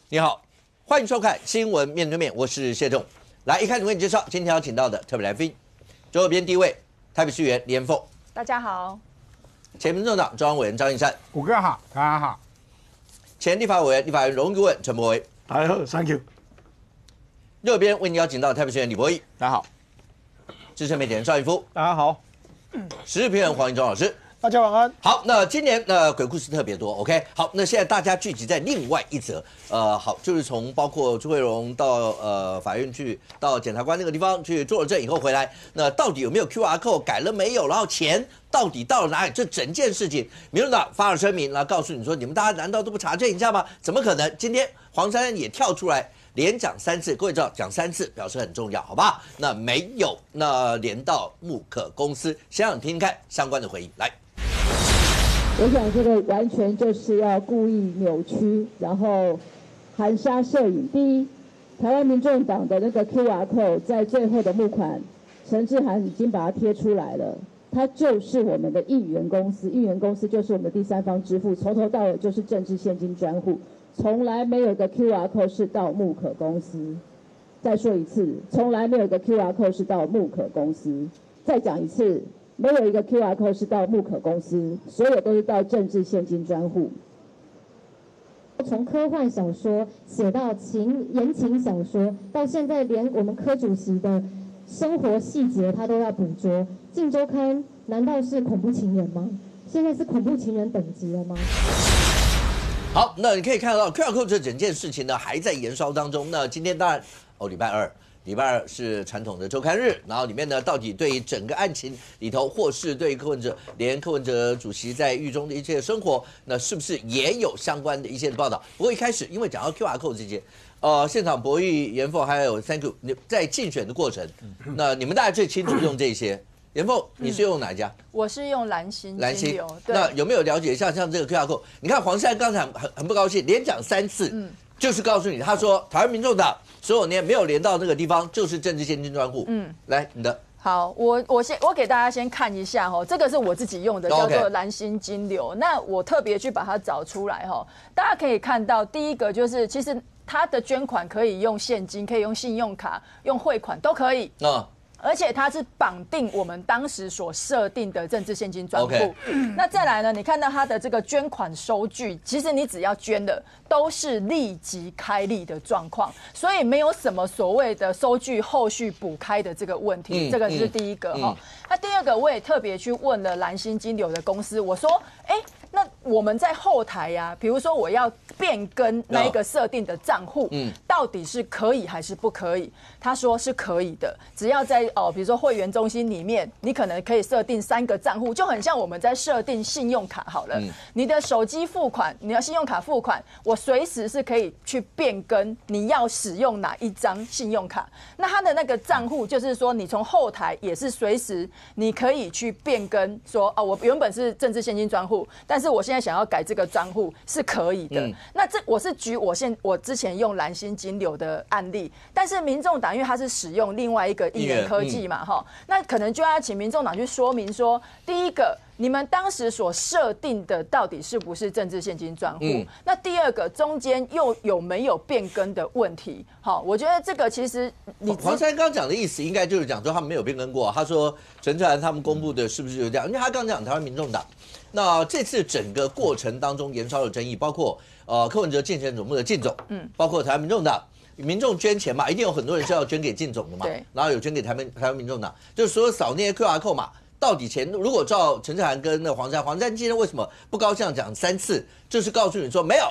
你好，欢迎收看《新闻面对面》，我是谢仲。来，一开始为你介绍今天要请到的特别来宾，左边第一位，台北市议员李延凤。大家好。前民众党中央委员张应山。谷哥好，大家好。前立法委员、立法院荣誉顾问陈柏惟。大家好 ，Thank you。右边为你邀请到台北市议员李柏毅。大家好。资深媒体人邵逸夫。大家好。时事评论黄义中老师。大家晚安。好，那今年鬼故事特别多 ，OK。好，那现在大家聚集在另外一则，好，就是从包括朱慧荣到法院去，到检察官那个地方去做了证以后回来，那到底有没有 QR code 改了没有？然后钱到底到了哪里？这整件事情，民众党发了声明，然后告诉你说，你们大家难道都不查证一下吗？怎么可能？今天黄珊珊也跳出来。连讲3次，各位知道讲3次表示很重要，好吧？那没有，那连到木可公司，先让你听听看相关的回应。来，我想这个完全就是要故意扭曲，然后含沙射影。第一，台湾民众党的那个 QR code 在最后的募款，陈志涵已经把它贴出来了，它就是我们的议员公司，议员公司就是我们的第三方支付，从头到尾就是政治现金专户。从来没有一个 QR code 是到木可公司。再说一次，从来没有一个 QR code 是到木可公司。再讲一次，没有一个 QR code 是到木可公司，所有都是到政治现金专户。从科幻小说写到言情小说，到现在连我们柯主席的生活细节他都要捕捉。《镜周刊》难道是恐怖情人吗？现在是恐怖情人等级了吗？好，那你可以看到 QR code 这整件事情呢还在延烧当中。那今天当然礼拜二是传统的周刊日，然后里面呢到底对于整个案情里头，或是对于柯文哲主席在狱中的一切生活，那是不是也有相关的一些报道？不过一开始因为讲到 QR code 这些，现场博弈、严凤还有 Thank you， 你在竞选的过程，那你们大家最清楚用这些。严凤，你是用哪一家？我是用蓝星。那有没有了解像这个 QR code？ 你看黄珊刚才很不高兴，连讲3次，就是告诉你，他说台湾民众党所有年没有连到那个地方，就是政治现金专户。来你的。好，我给大家先看一下哈，这个是我自己用的，叫做蓝星金流。那我特别去把它找出来哈，大家可以看到，第一个就是其实它的捐款可以用现金，可以用信用卡、用汇款都可以。而且它是绑定我们当时所设定的政治现金专户。那再来呢？你看到它的这个捐款收据，其实你只要捐的都是立即开立的状况，所以没有什么所谓的收据后续补开的这个问题。这个是第一个哈。那第二个，我也特别去问了蓝星金流的公司，我说，那我们在后台呀，比如说我要变更那一个设定的账户，到底是可以还是不可以？他说是可以的，只要在比如说会员中心里面，你可能可以设定3个账户，就很像我们在设定信用卡好了。你的手机付款，你要信用卡付款，我随时是可以去变更你要使用哪一张信用卡。那他的那个账户就是说，你从后台也是随时你可以去变更，说我原本是政治现金专户，但是我现在想要改这个专户是可以的。那这我是举我之前用蓝星金流的案例，但是民众党因为它是使用另外一个议员科技嘛，那可能就要请民众党去说明说，第一个，你们当时所设定的到底是不是政治现金专户？那第二个，中间又有没有变更的问题？我觉得这个其实黄珊刚讲的意思，应该就是讲说他们没有变更过。他说陈志涵他们公布的是不是就这样？因为他刚讲台湾民众党，那这次整个过程当中延烧的争议，包括柯文哲竞选总部的靳总，包括台湾民众党。民众捐钱嘛，一定有很多人是要捐给靳总的嘛，然后有捐给台湾民众党，就是说扫那些 QR code 嘛，到底钱如果照陈志涵跟那黄珊今天为什么不高兴讲3次，就是告诉你说没有，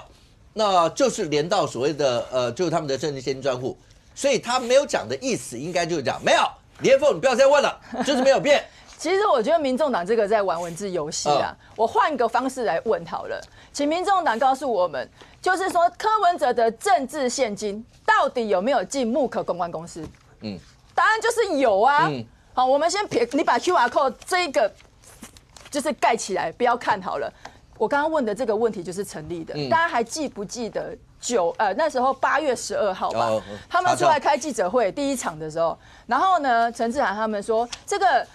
那就是连到所谓的就是他们的政治现金专户，所以他没有讲的意思应该就是讲没有，李延凤你不要再问了，就是没有变。其实我觉得民众党这个在玩文字游戏啊，我换个方式来问好了，请民众党告诉我们，就是说柯文哲的政治现金到底有没有进木可公关公司？答案就是有啊。好，我们先你把 QR code 这个就是盖起来，不要看好了。我刚刚问的这个问题就是成立的，大家还记不记得那时候8月12号吧，他们出来开记者会第一场的时候，然后呢，陈志涵他们说这个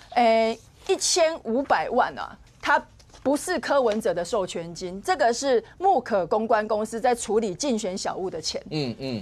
1500万啊，他不是柯文哲的授权金，这个是木可公关公司在处理竞选小物的钱。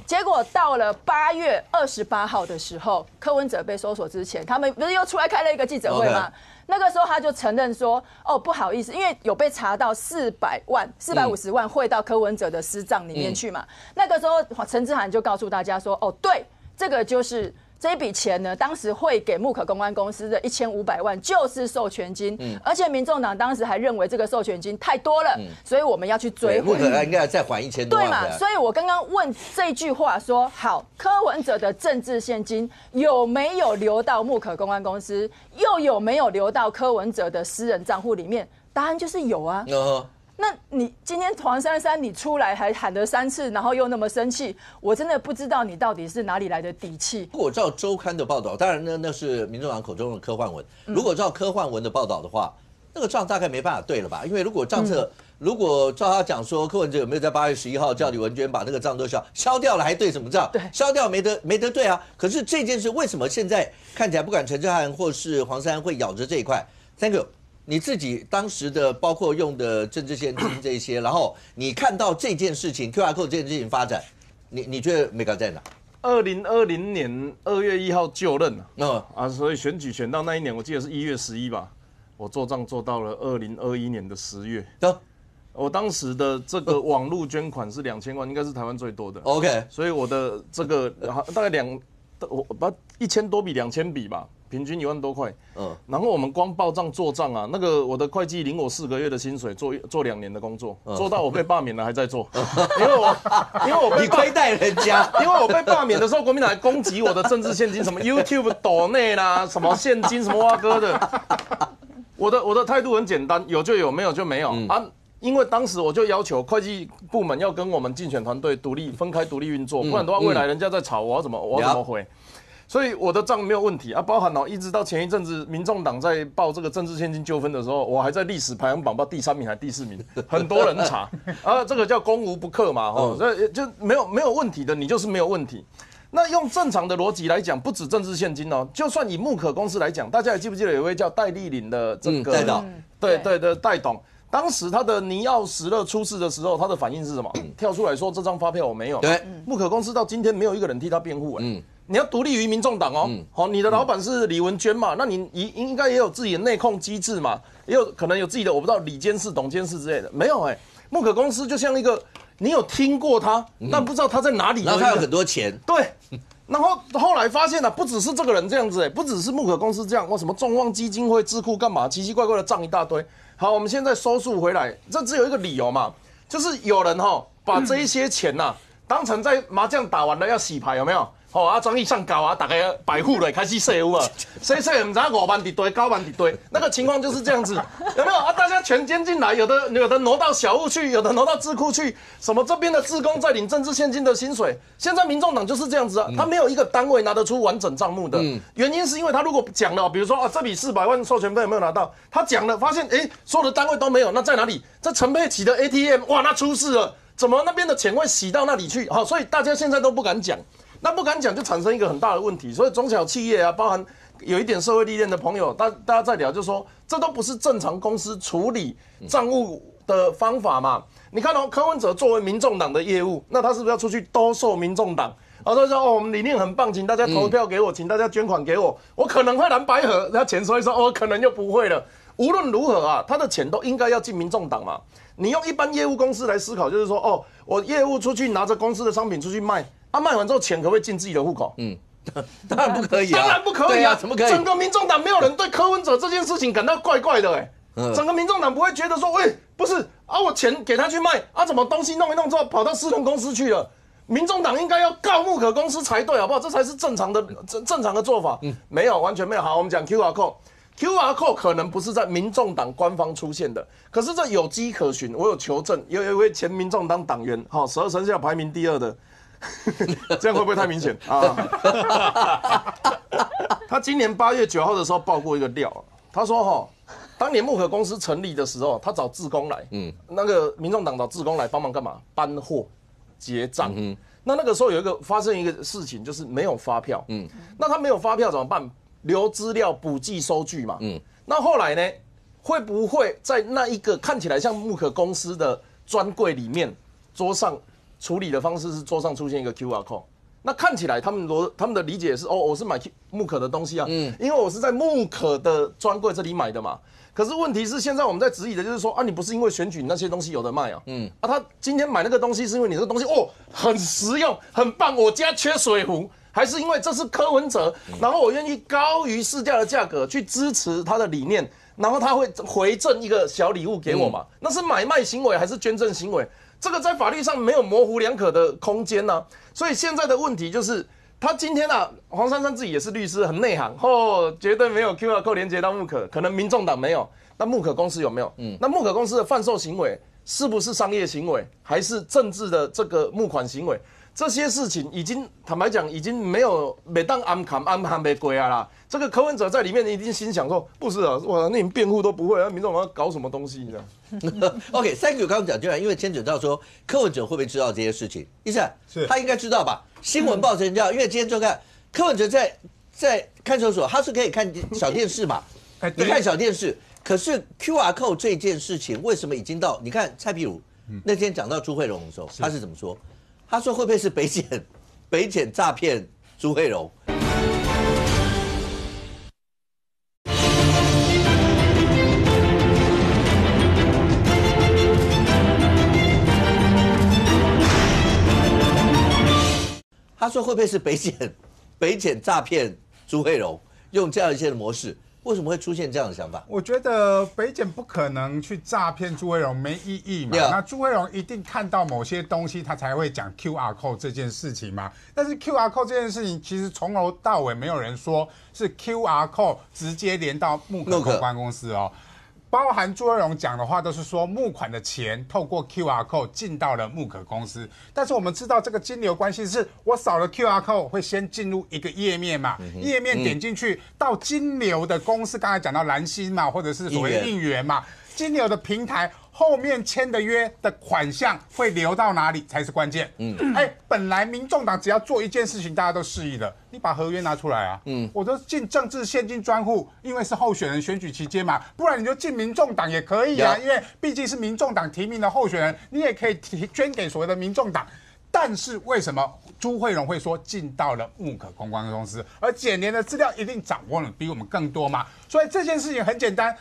结果到了8月28号的时候，柯文哲被搜索之前，他们不是又出来开了一个记者会吗？ 那个时候他就承认说，哦，不好意思，因为有被查到450万汇到柯文哲的私账里面去嘛。那个时候陈之涵就告诉大家说，哦，对，这个就是这一笔钱呢，当时汇给木可公关公司的1500万就是授权金，而且民众党当时还认为这个授权金太多了，所以我们要去追回。木可应该再还1000多万。对嘛？所以我刚刚问这句话说，好，柯文哲的政治现金有没有流到木可公关公司，又有没有流到柯文哲的私人账户里面？答案就是有啊。那你今天黄珊珊你出来还喊了3次，然后又那么生气，我真的不知道你到底是哪里来的底气。如果照周刊的报道，当然呢那是民众党口中的科幻文。如果照科幻文的报道的话，那个账大概没办法对了吧？因为如果账册，如果照他讲说柯文哲有没有在8月11号叫李文娟把那个账都消掉了，还对什么账？对，消掉没得对啊。可是这件事为什么现在看起来不管陈之汉或是黄珊珊会咬着这一块 ？Thank you。 你自己当时的包括用的政治现金这一些，然后你看到这件事情 QR code 这件事情发展，你觉得美感在哪？2020年2月1号就任所以选举选到那一年，我记得是1月11吧，我做账做到了2021年的10月。我当时的这个网络捐款是2000万，应该是台湾最多的。OK， 所以我的这个大概我把1000多笔2000笔吧。 平均1万多块，然后我们光报账做账啊，那个我的会计领我4个月的薪水，做2年的工作，做到我被罢免了还在做，因为我被你亏待人家，因为我被罢免的时候，国民党还攻击我的政治现金，什么 YouTube 抖内啦，什么现金什么挖哥的，我的态度很简单，有就有，没有就没有啊。因为当时我就要求会计部门要跟我们竞选团队分开独立运作，不然的话未来人家在吵我要怎么回。 所以我的账没有问题啊，包含一直到前一阵子，民众党在报这个政治现金纠纷的时候，我还在历史排行榜报第3名还第4名，很多人查啊，这个叫攻无不克嘛，所以就没有问题的，你就是没有问题。那用正常的逻辑来讲，不止政治现金哦，就算以木可公司来讲，大家还记不记得有一位叫戴立领的这个戴董，当时他的尼奥石勒出事的时候，他的反应是什么？跳出来说这张发票我没有。对，木可公司到今天没有一个人替他辩护。你要独立于民众党哦，好，你的老板是李文娟嘛，那你应该也有自己的内控机制嘛，也有可能有自己的我不知道理监事、董监事之类的，没有木可公司就像一个你有听过他，但不知道他在哪里，然后他有很多钱，对，然后后来发现不只是这个人这样子不只是木可公司这样，什么众望基金会、智库干嘛，奇奇怪怪的账一大堆。好，我们现在收束回来，这只有一个理由嘛，就是有人把这一些钱当成在麻将打完了要洗牌，有没有？张毅上高啊，大家百户了开始洗有啊，洗唔知5万一堆、9万一堆，那个情况就是这样子，有没有啊？大家全捐进来，有的挪到小物去，有的挪到智库去，什么这边的志工在领政治现金的薪水，现在民众党就是这样子啊，他没有一个单位拿得出完整账目的，原因是因为他如果讲了，比如说这笔400万授权费有没有拿到，他讲了发现所有的单位都没有，那在哪里？在陈佩琪的 ATM， 哇，那出事了，怎么那边的钱会洗到那里去？好，所以大家现在都不敢讲。那不敢讲，就产生一个很大的问题。所以中小企业包含有一点社会历练的朋友，大家在聊，就说这都不是正常公司处理账务的方法嘛。你看柯文哲作为民众党的业务，那他是不是要出去兜售民众党？他说我们理念很棒，请大家投票给我，请大家捐款给我，我可能会蓝白合，他钱收一收，可能就不会了。无论如何他的钱都应该要进民众党嘛。你用一般业务公司来思考，就是说我业务出去拿着公司的商品出去卖。卖完之后钱可不可以进自己的户口？当然不可以啊，当然不可以啊，怎么可以？整个民众党没有人对柯文哲这件事情感到怪怪的整个民众党不会觉得说，不是我钱给他去卖怎么东西弄一弄之后跑到私人公司去了？民众党应该要告木可公司才对，好不好？这才是正常的做法。没有，完全没有。好，我们讲 QR code。QR code 可能不是在民众党官方出现的，可是这有迹可循。我有求证，有一位前民众党党员，12生肖排名第2的。这样会不会太明显啊？他今年8月9号的时候爆过一个料，他说当年木可公司成立的时候，他找志工来，那个民众党找志工来帮忙干嘛？搬货、结账。那个时候发生一个事情，就是没有发票。那他没有发票怎么办？留资料、补寄收据嘛。那后来呢？会不会在那一个看起来像木可公司的专柜里面，桌上处理的方式是桌上出现一个 QR code？那看起来他们的理解是我是买木可的东西啊，因为我是在木可的专柜这里买的嘛。可是问题是现在我们在质疑的就是说你不是因为选举那些东西有的卖啊，他今天买那个东西是因为你这个东西很实用很棒，我家缺水壶，还是因为这是柯文哲，然后我愿意高于市价的价格去支持他的理念，然后他会回赠一个小礼物给我嘛？那是买卖行为还是捐赠行为？这个在法律上没有模糊两可的空间呢，所以现在的问题就是，他今天黄珊珊自己也是律师，很内行绝对没有 QR code 连接到木可，可能民众党没有，那木可公司有没有？那木可公司的贩售行为是不是商业行为，还是政治的这个募款行为？这些事情已经坦白讲，已经没有每当安含没归啊啦。这个柯文哲在里面一定心想说，不是啊，哇，那你辩护都不会，民众党要搞什么东西呢？OK，Thank you， 刚刚讲进来，因为牵扯到说柯文哲会不会知道这些事情？医生，他应该知道吧？新闻报成这样，因为今天就看柯文哲在看守所，他是可以看小电视嘛？你看小电视，可是 QR code 这件事情为什么已经到？你看蔡壁如那天讲到朱慧荣的时候，他是怎么说？他说会不会是北检诈骗朱慧荣？他说会不会是北检诈骗朱慧荣？用这样一些的模式。为什么会出现这样的想法？我觉得北检不可能去诈骗朱慧荣，没意义嘛。那朱慧荣一定看到某些东西，他才会讲 QR code 这件事情嘛。但是 QR code 这件事情，其实从头到尾没有人说是 QR code 直接连到木可公关公司哦。包含朱慧荣讲的话都是说募款的钱透过 QR code 进到了木可公司，但是我们知道这个金流关系是我扫了 QR code 会先进入一个页面嘛，页面点进去到金流的公司，刚才讲到蓝芯嘛，或者是所谓的应援嘛，金流的平台后面签的约的款项会流到哪里才是关键。本来民众党只要做一件事情，大家都示意了，你把合约拿出来啊。我都进政治现金专户，因为是候选人选举期间嘛，不然你就进民众党也可以啊，因为毕竟是民众党提名的候选人，你也可以捐给所谓的民众党。但是为什么朱慧荣会说进到了木可公关公司，而检联的资料一定掌握了比我们更多嘛？所以这件事情很简单，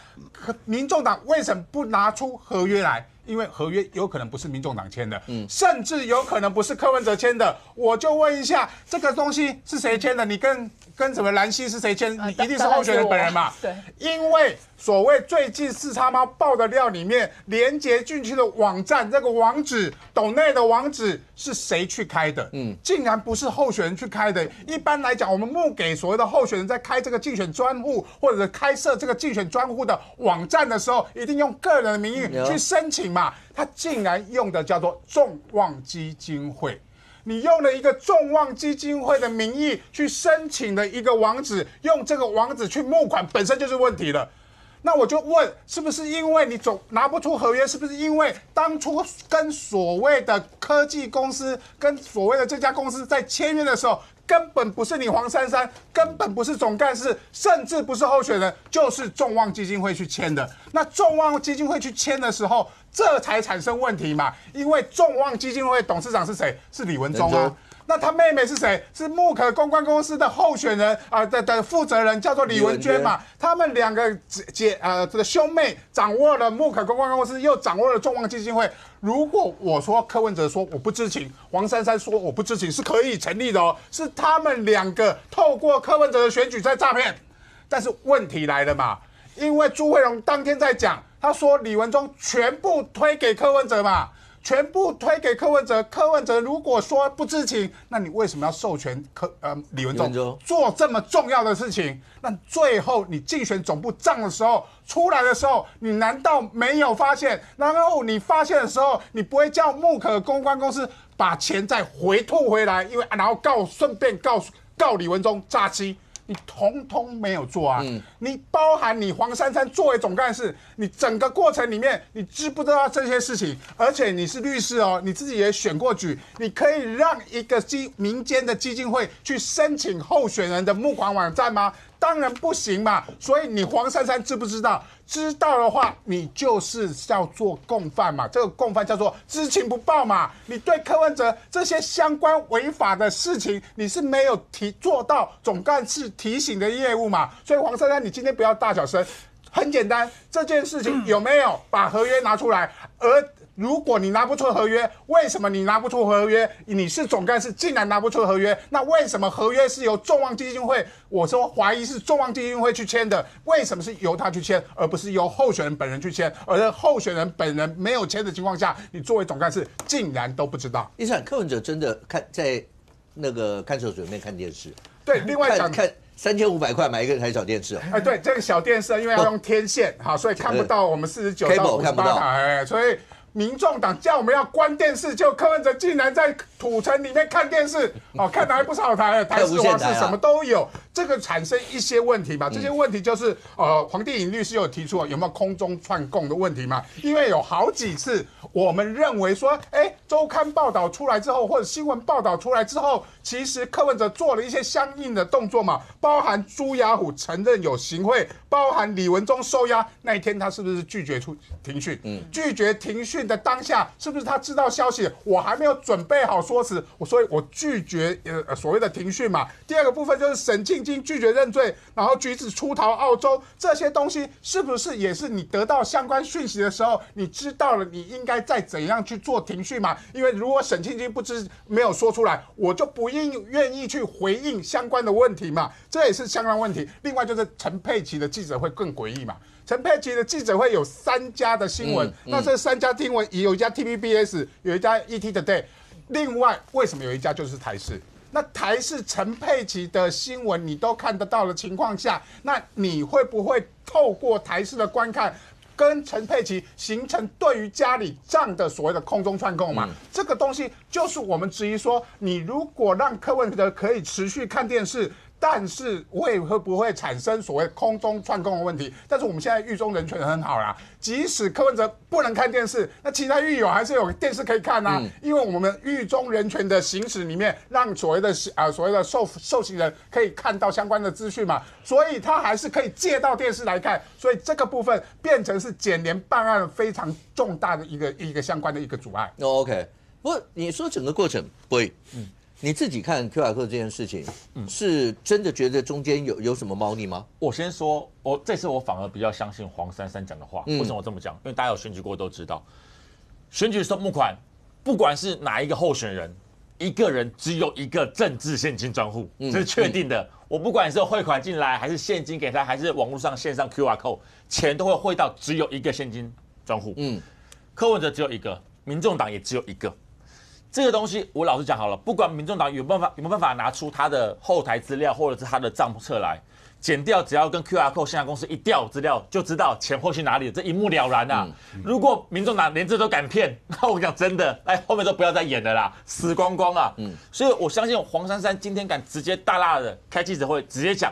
民众党为什么不拿出合约来？因为合约有可能不是民众党签的，甚至有可能不是柯文哲签的。我就问一下，这个东西是谁签的？你跟什么蓝芯是谁签？你一定是候选人本人嘛？对，因为所谓最近四叉猫爆的料里面，连结进去的网站这个网址，斗内的网址是谁去开的？竟然不是候选人去开的。一般来讲，我们募给所谓的候选人在开这个竞选专户或者开设这个竞选专户的网站的时候，一定用个人的名义去申请嘛。他竟然用的叫做众望基金会。你用了一个众望基金会的名义去申请的一个网址，用这个网址去募款，本身就是问题了。那我就问，是不是因为你总拿不出合约？是不是因为当初跟所谓的科技公司、跟所谓的这家公司在签约的时候，根本不是你黄珊珊，根本不是总干事，甚至不是候选人，就是众望基金会去签的。那众望基金会去签的时候，这才产生问题嘛？因为众望基金会董事长是谁？是李文忠啊。那他妹妹是谁？是木可公关公司的候选人的负责人，叫做李文娟嘛。他们两个这个兄妹掌握了木可公关公司，又掌握了众望基金会。如果我说柯文哲说我不知情，黄珊珊说我不知情，是可以成立的哦。是他们两个透过柯文哲的选举在诈骗。但是问题来了嘛，因为朱慧荣当天在讲，他说李文忠全部推给柯文哲嘛。全部推给柯文哲，柯文哲如果说不知情，那你为什么要授权李文忠做这么重要的事情？那最后你竞选总部账的时候出来的时候，你难道没有发现？然后你发现的时候，你不会叫木可公关公司把钱再回吐回来，因为然后顺便告李文忠诈欺？你统统没有做啊！你包含你黄珊珊作为总干事，你整个过程里面，你知不知道这些事情？而且你是律师哦，你自己也选过举，你可以让一个民间的基金会去申请候选人的募款网站吗？当然不行嘛。所以你黄珊珊知不知道？知道的话，你就是要做共犯嘛。这个共犯叫做知情不报嘛。你对柯文哲这些相关违法的事情，你是没有做到总干事提醒的业务嘛。所以黄珊珊，你今天不要大小声。很简单，这件事情有没有把合约拿出来？而如果你拿不出合约，为什么你拿不出合约？你是总干事，竟然拿不出合约，那为什么合约是由众望基金会？我说怀疑是众望基金会去签的，为什么是由他去签，而不是由候选人本人去签？而候选人本人没有签的情况下，你作为总干事竟然都不知道？医生，柯文哲真的在那个看守所里面看电视？对，另外讲看。3500块买一个台小电视哦。对，这个小电视因为要用天线，好，所以看不到我们49到58台，所以民众党叫我们要关电视，就柯文哲竟然在土城里面看电视，看的还不少台，台视、华视什么都有，这个产生一些问题嘛。这些问题就是黄帝颖律师有提出有没有空中串供的问题嘛？因为有好几次我们认为说，周刊报道出来之后，或者新闻报道出来之后，其实柯文哲做了一些相应的动作嘛，包含朱雅虎承认有行贿，包含李文忠收押那一天，他是不是拒绝庭讯？拒绝庭讯的当下，是不是他知道消息，我还没有准备好说辞，所以我拒绝所谓的庭讯嘛。第二个部分就是沈庆金拒绝认罪，然后橘子出逃澳洲，这些东西是不是也是你得到相关讯息的时候，你知道了你应该再怎样去做庭讯嘛？因为如果沈庆金没有说出来，我就不愿意去回应相关的问题嘛，这也是相关问题。另外就是陈佩琪的记者会更诡异嘛。陈佩琪的记者会有3家的新闻，那这3家新闻有一家 TVBS， 有一家 ETtoday， 另外为什么有一家就是台视？那台视陈佩琪的新闻你都看得到的情况下，那你会不会透过台视的观看，跟陈佩琪形成对于家里账的所谓的空中串供嘛？这个东西就是我们质疑说，你如果让柯文哲可以持续看电视，但是会不会产生所谓空中串供的问题？但是我们现在狱中人权很好啦，即使柯文哲不能看电视，那其他狱友还是有电视可以看啊。因为我们狱中人权的行使里面，让所谓的受刑人可以看到相关的资讯嘛，所以他还是可以借到电视来看。所以这个部分变成是检联办案非常重大的一个相关的一个阻碍。OK， 不过你说整个过程不会，你自己看 QR code 这件事情，是真的觉得中间有什么猫腻吗？我先说，这次我反而比较相信黄珊珊讲的话。为什么我这么讲？因为大家有选举过都知道，选举的时候募款，不管是哪一个候选人，一个人只有一个政治现金专户，这是确定的。我不管是汇款进来，还是现金给他，还是网络上线上 QR code， 钱都会汇到只有一个现金专户。柯文哲只有一个，民众党也只有一个。这个东西我老实讲好了，不管民众党有没有办法拿出他的后台资料或者是他的账册来检调，只要跟 QR code 线下公司一调资料，就知道钱汇去哪里，这一目了然啊。如果民众党连这都敢骗，那我讲真的，后面都不要再演了啦，死光光啊。所以我相信黄珊珊今天敢直接大大的开记者会，直接讲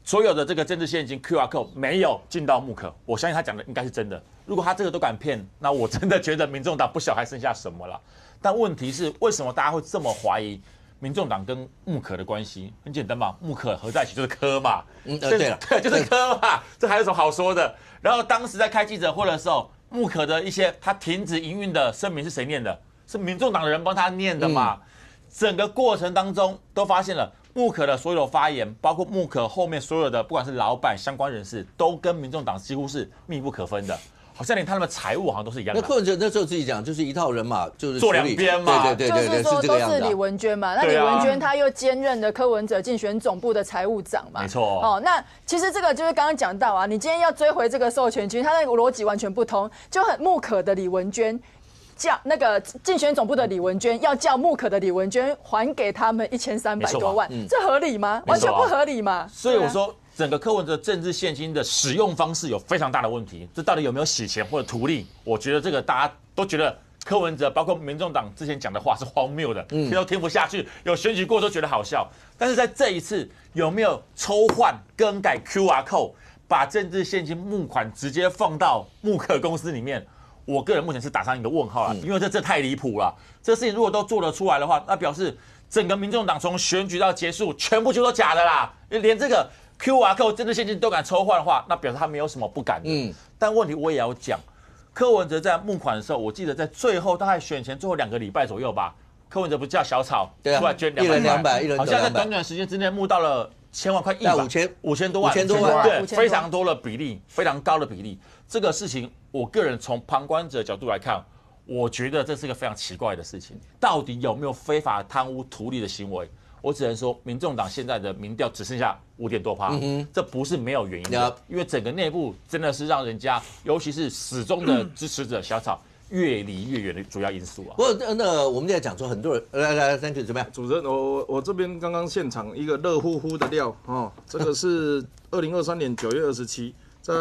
所有的这个政治现金 QR code 没有进到木可，我相信他讲的应该是真的。如果他这个都敢骗，那我真的觉得民众党不晓还剩下什么了。但问题是，为什么大家会这么怀疑民众党跟木可的关系？很简单嘛，木可合在一起就是柯嘛。对了，对，就是柯嘛，这还有什么好说的？然后当时在开记者会的时候，木可的一些他停止营运的声明是谁念的？是民众党的人帮他念的嘛？整个过程当中都发现了木可的所有发言，包括木可后面所有的不管是老板相关人士，都跟民众党几乎是密不可分的。好像连他们的财务好像都是一样的。那柯文哲那时候自己讲，就是一套人马，就是做两边嘛。对，就是说都是李文娟嘛。那李文娟她又兼任了柯文哲竞选总部的财务长嘛。没错。那其实这个就是刚刚讲到啊，你今天要追回这个授权金，它的逻辑完全不同，就很木可的李文娟。叫那个竞选总部的李文娟要叫木可的李文娟还给他们1300多万，这合理吗？完全不合理嘛。所以我说，整个柯文哲政治现金的使用方式有非常大的问题，这到底有没有洗钱或者图利？我觉得这个大家都觉得柯文哲，包括民众党之前讲的话是荒谬的，听都听不下去。有选举过都觉得好笑，但是在这一次有没有抽换更改 QR code， 把政治现金募款直接放到木可公司里面？我个人目前是打上一个问号了，因为这太离谱了。这事情如果都做得出来的话，那表示整个民众党从选举到结束，全部就都假的啦。连这个 QR code 真的现金都敢抽换的话，那表示他没有什么不敢的。但问题我也要讲，柯文哲在募款的时候，我记得在最后大概选前最后2个礼拜左右吧，柯文哲不是叫小草出来捐1人200，1人200，好像在短短时间之内募到了1000万块亿吧，5000多万，5000多万，对，非常多的比例，非常高的比例。这个事情，我个人从旁观者角度来看，我觉得这是一个非常奇怪的事情。到底有没有非法贪污图利的行为？我只能说，民众党现在的民调只剩下5点多%，这不是没有原因的，因为整个内部真的是让人家，尤其是始终的支持者小草越离越远的主要因素啊。不过那我们在讲说，很多人来 ，Thank you， 怎么样？主持人，我这边刚刚现场一个热乎乎的料哦，这个是2023年9月27，在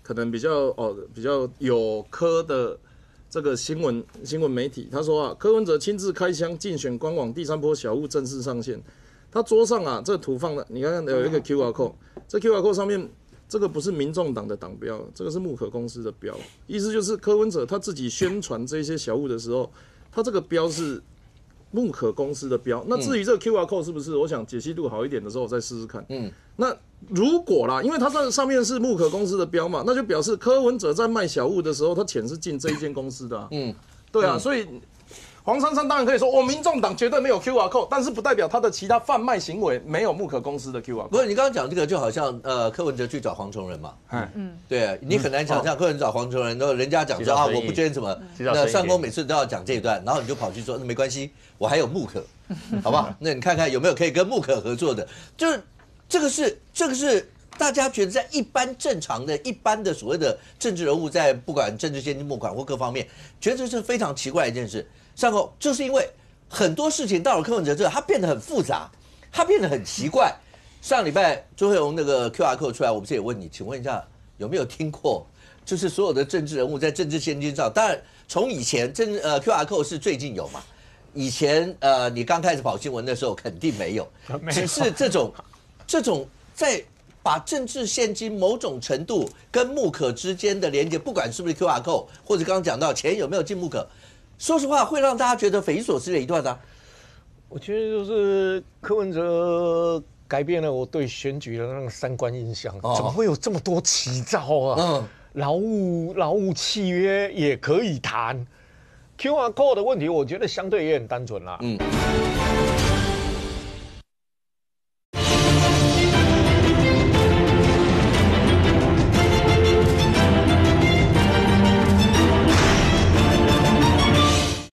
可能比较有科的这个新闻媒体，他说啊，柯文哲亲自开箱竞选官网第3波小物正式上线。他桌上啊，这图放的，你看看有一个 QR code， 这 QR code 上面这个不是民众党的党标，这个是木可公司的标，意思就是柯文哲他自己宣传这些小物的时候，他这个标是木可公司的标。那至于这个 QR code 是不是，我想解析度好一点的时候我再试试看。那如果啦，因为它这上面是木可公司的标嘛，那就表示柯文哲在卖小物的时候，他钱是进这一间公司的啊。对啊，所以黄珊珊当然可以说，民众党绝对没有 QR code， 但是不代表他的其他贩卖行为没有木可公司的 QR code。不是，你刚刚讲这个就好像柯文哲去找黄崇仁嘛，对，你很难想象柯文哲找黄崇仁，然后人家讲说啊我不捐什么，那上公每次都要讲这一段，然后你就跑去说那没关系，我还有木可，好不好？那你看看有没有可以跟木可合作的，就是这个是。大家觉得在一般正常的、一般的所谓的政治人物，在不管政治现金募款或各方面，觉得这是非常奇怪的一件事。上后就是因为很多事情到了柯文哲这，他变得很复杂，他变得很奇怪。上礼拜朱慧荣那个 QR code 出来，我不是也问你，请问一下有没有听过？就是所有的政治人物在政治现金上，当然从以前QR code 是最近有嘛，以前你刚开始跑新闻的时候肯定没有，只是这种在。把政治现金某种程度跟木可之间的连接，不管是不是 QR code， 或者刚刚讲到钱有没有进木可，说实话会让大家觉得匪夷所思的一段啊。我觉得就是柯文哲改变了我对选举的那个3观印象，怎么会有这么多奇招啊？劳务契约也可以谈 ，QR code 的问题，我觉得相对也很单纯啦。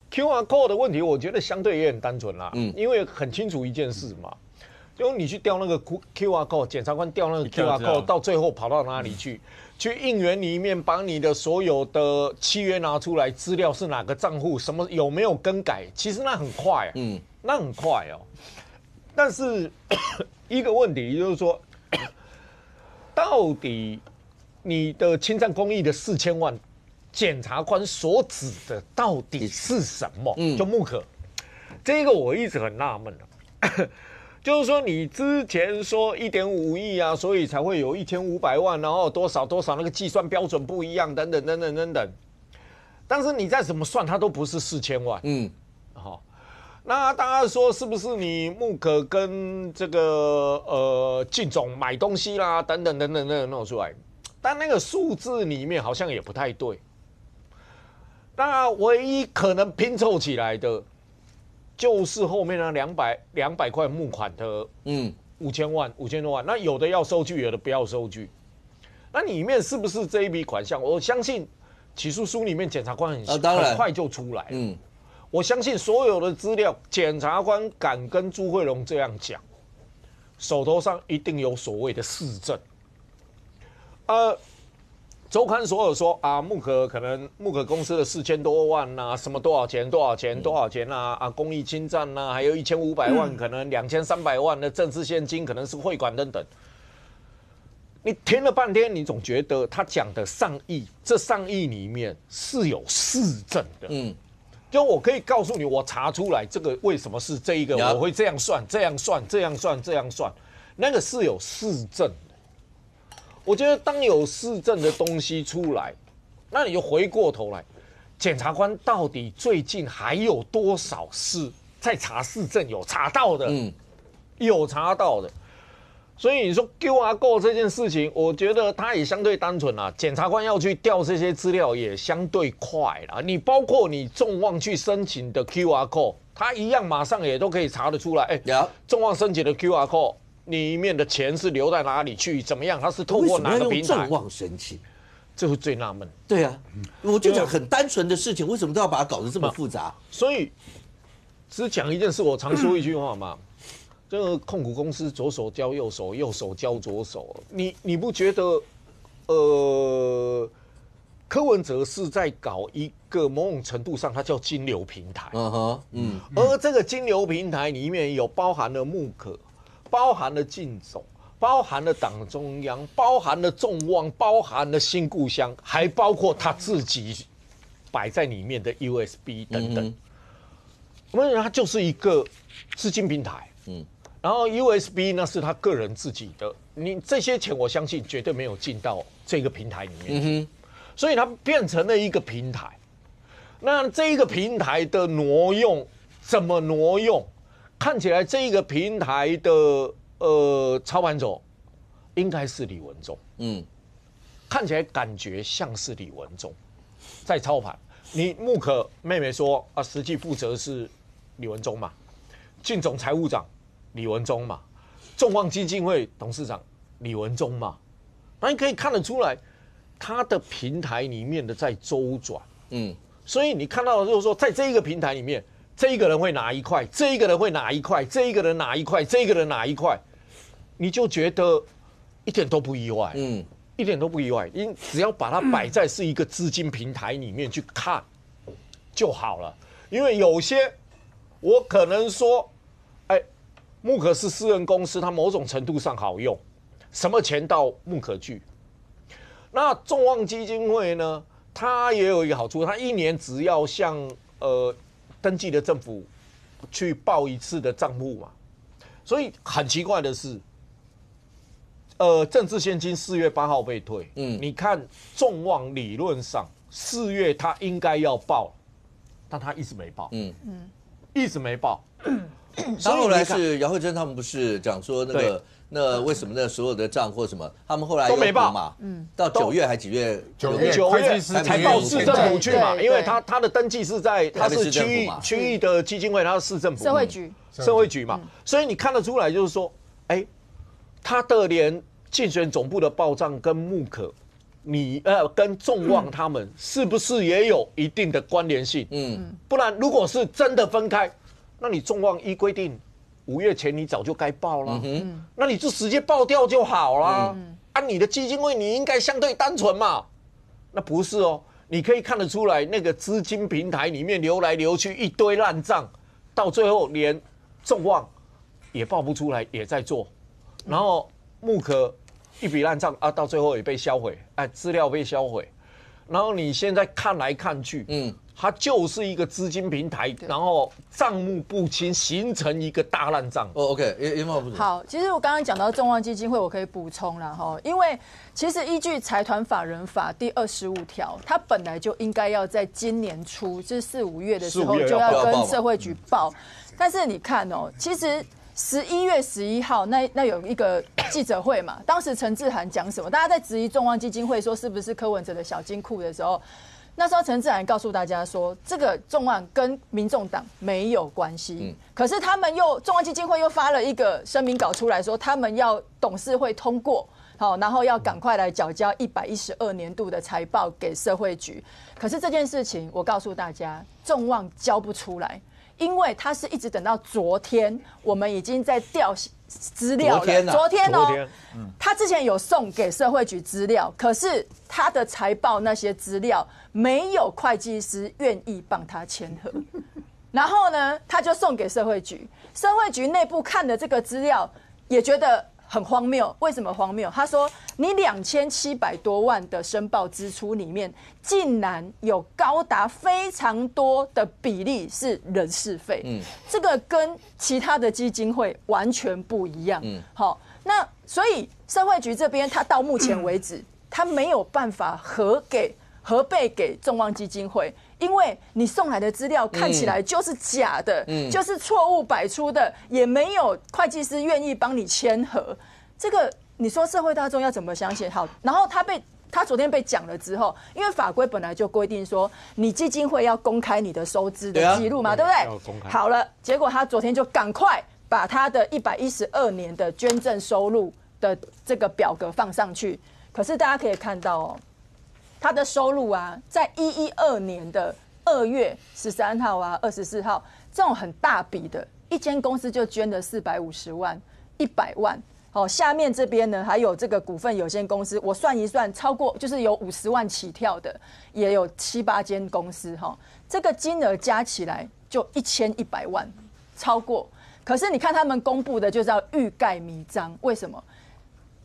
QR code 的问题，我觉得相对也很单纯啦，因为很清楚一件事嘛，因为你去调那个 QR code， 检察官调那个 QR code， 到最后跑到哪里去？去应援里面把你的所有的契约拿出来，资料是哪个账户，什么有没有更改？其实那很快，那很快哦。但是一个问题就是说，到底你的侵占公益的4000万？检察官所指的到底是什么？就木可，这个我一直很纳闷的，就是说你之前说1.5亿啊，所以才会有1500万，然后多少那个计算标准不一样，等等，但是你再怎么算，它都不是4000万。那大家说是不是你木可跟这个靳总买东西啦，等等弄出来？但那个数字里面好像也不太对。那唯一可能拼凑起来的，就是后面的200块募款的5000多万，那有的要收据，有的不要收据。那里面是不是这一笔款项？我相信起诉书里面检察官很快就出来。我相信所有的资料，检察官敢跟朱慧荣这样讲，手头上一定有所谓的事证。周刊所有说啊，木可公司的4000多万啊，什么多少钱啊，公益侵占啊，还有1500万，可能2300万的政治现金，可能是汇款等等。你听了半天，你总觉得他讲的上亿，这上亿里面是有事证的。就我可以告诉你，我查出来这个为什么是这一个，我会这样算，那个是有事证。我觉得当有事证的东西出来，那你就回过头来，检察官到底最近还有多少是在查事证有查到的？有查到的。所以你说 QR Code 这件事情，我觉得它也相对单纯啦。检察官要去调这些资料也相对快啦。你包括你众望去申请的 QR Code， 它一样马上也都可以查得出来。众望申请的 QR Code 里面的钱是流在哪里去，怎么样？它是透过哪个平台？众望申请，这是最纳闷。对啊，我就讲很单纯的事情，为什么都要把它搞得这么复杂？所以只讲一件事，我常说一句话嘛。这个控股公司左手交右手，右手交左手，你不觉得，柯文哲是在搞一个某种程度上，它叫金流平台。而这个金流平台里面有包含了木可，包含了竞总，包含了党中央，包含了众望，包含了新故乡，还包括他自己摆在里面的 USB 等等。我们认为它就是一个资金平台。然后 USB 呢是他个人自己的，你这些钱我相信绝对没有进到这个平台里面去，所以它变成了一个平台。那这一个平台的挪用怎么挪用？看起来这一个平台的操盘手应该是李文忠，看起来感觉像是李文忠在操盘。你木可妹妹说啊，实际负责是李文忠嘛，竞总财务长李文忠嘛，众望基金会董事长李文忠嘛，那你可以看得出来，他的平台里面的在周转，所以你看到的就是说，在这一个平台里面，这一个人会拿一块，这一个人会拿一块，这一个人拿一块，这一个人拿一块，你就觉得一点都不意外，一点都不意外，因只要把它摆在是一个资金平台里面去看就好了，因为有些我可能说。木可是私人公司，它某种程度上好用，什么钱到木可去？那众望基金会呢？它也有一个好处，它一年只要向登记的政府去报一次的账户嘛。所以很奇怪的是，政治献金4月8号被退，你看众望理论上4月它应该要报，但它一直没报，一直没报。然后后来是姚惠珍他们不是讲说那为什么那所有的账或什么，他们后来都没报嘛，到9月还几月？9月才报市政府去嘛，因为他的登记是在他是区域的基金会，他是市政府社会局嘛，所以你看得出来就是说，他的连竞选总部的报账跟木可，跟众望他们是不是也有一定的关联性？不然如果是真的分开。那你众望依规定5月前你早就该报了，那你就直接报掉就好了。你的基金会你应该相对单纯嘛，那不是哦，你可以看得出来那个资金平台里面流来流去一堆烂账，到最后连众望也报不出来，也在做，然后木可一笔烂账到最后也被销毁，资料被销毁，然后你现在看来看去，它就是一个资金平台，然后账目不清，形成一个大烂账。OK， 严茂部长。好，其实我刚刚讲到众望基金会，我可以补充了哈，因为其实依据财团法人法第25条，它本来就应该要在今年初，就是4、5月的时候就要跟社会局报，但是你看哦，其实11月11号那有一个记者会嘛，当时陈志涵讲什么？大家在质疑众望基金会说是不是柯文哲的小金库的时候。那时候陈志涵告诉大家说，这个众望跟民众党没有关系，可是他们众望基金会又发了一个声明稿出来说，他们要董事会通过，然后要赶快来缴交112年度的财报给社会局。可是这件事情，我告诉大家，众望交不出来，因为他是一直等到昨天，我们已经在调资料了。昨天哦，他之前有送给社会局资料，可是他的财报那些资料没有会计师愿意帮他签合，然后呢，他就送给社会局，社会局内部看的这个资料也觉得很荒谬。为什么荒谬？他说你2700多万的申报支出里面，竟然有高达非常多的比例是人事费，这个跟其他的基金会完全不一样。好，那所以社会局这边，他到目前为止，他没有办法核备给众望基金会。因为你送来的资料看起来就是假的，就是错误百出的，也没有会计师愿意帮你签合。这个你说社会大众要怎么相信？好，然后他昨天被讲了之后，因为法规本来就规定说，你基金会要公开你的收支的记录嘛，对不对？好了，结果他昨天就赶快把他的112年的捐赠收入的这个表格放上去。可是大家可以看到哦，他的收入啊，在112年的2月13号啊、24号这种很大笔的，一间公司就捐了450万、100万。哦，下面这边呢还有这个股份有限公司，我算一算，超过就是有50万起跳的，也有7、8间公司哈，这个金额加起来就1100万，超过。可是你看他们公布的就叫欲盖弥彰，为什么？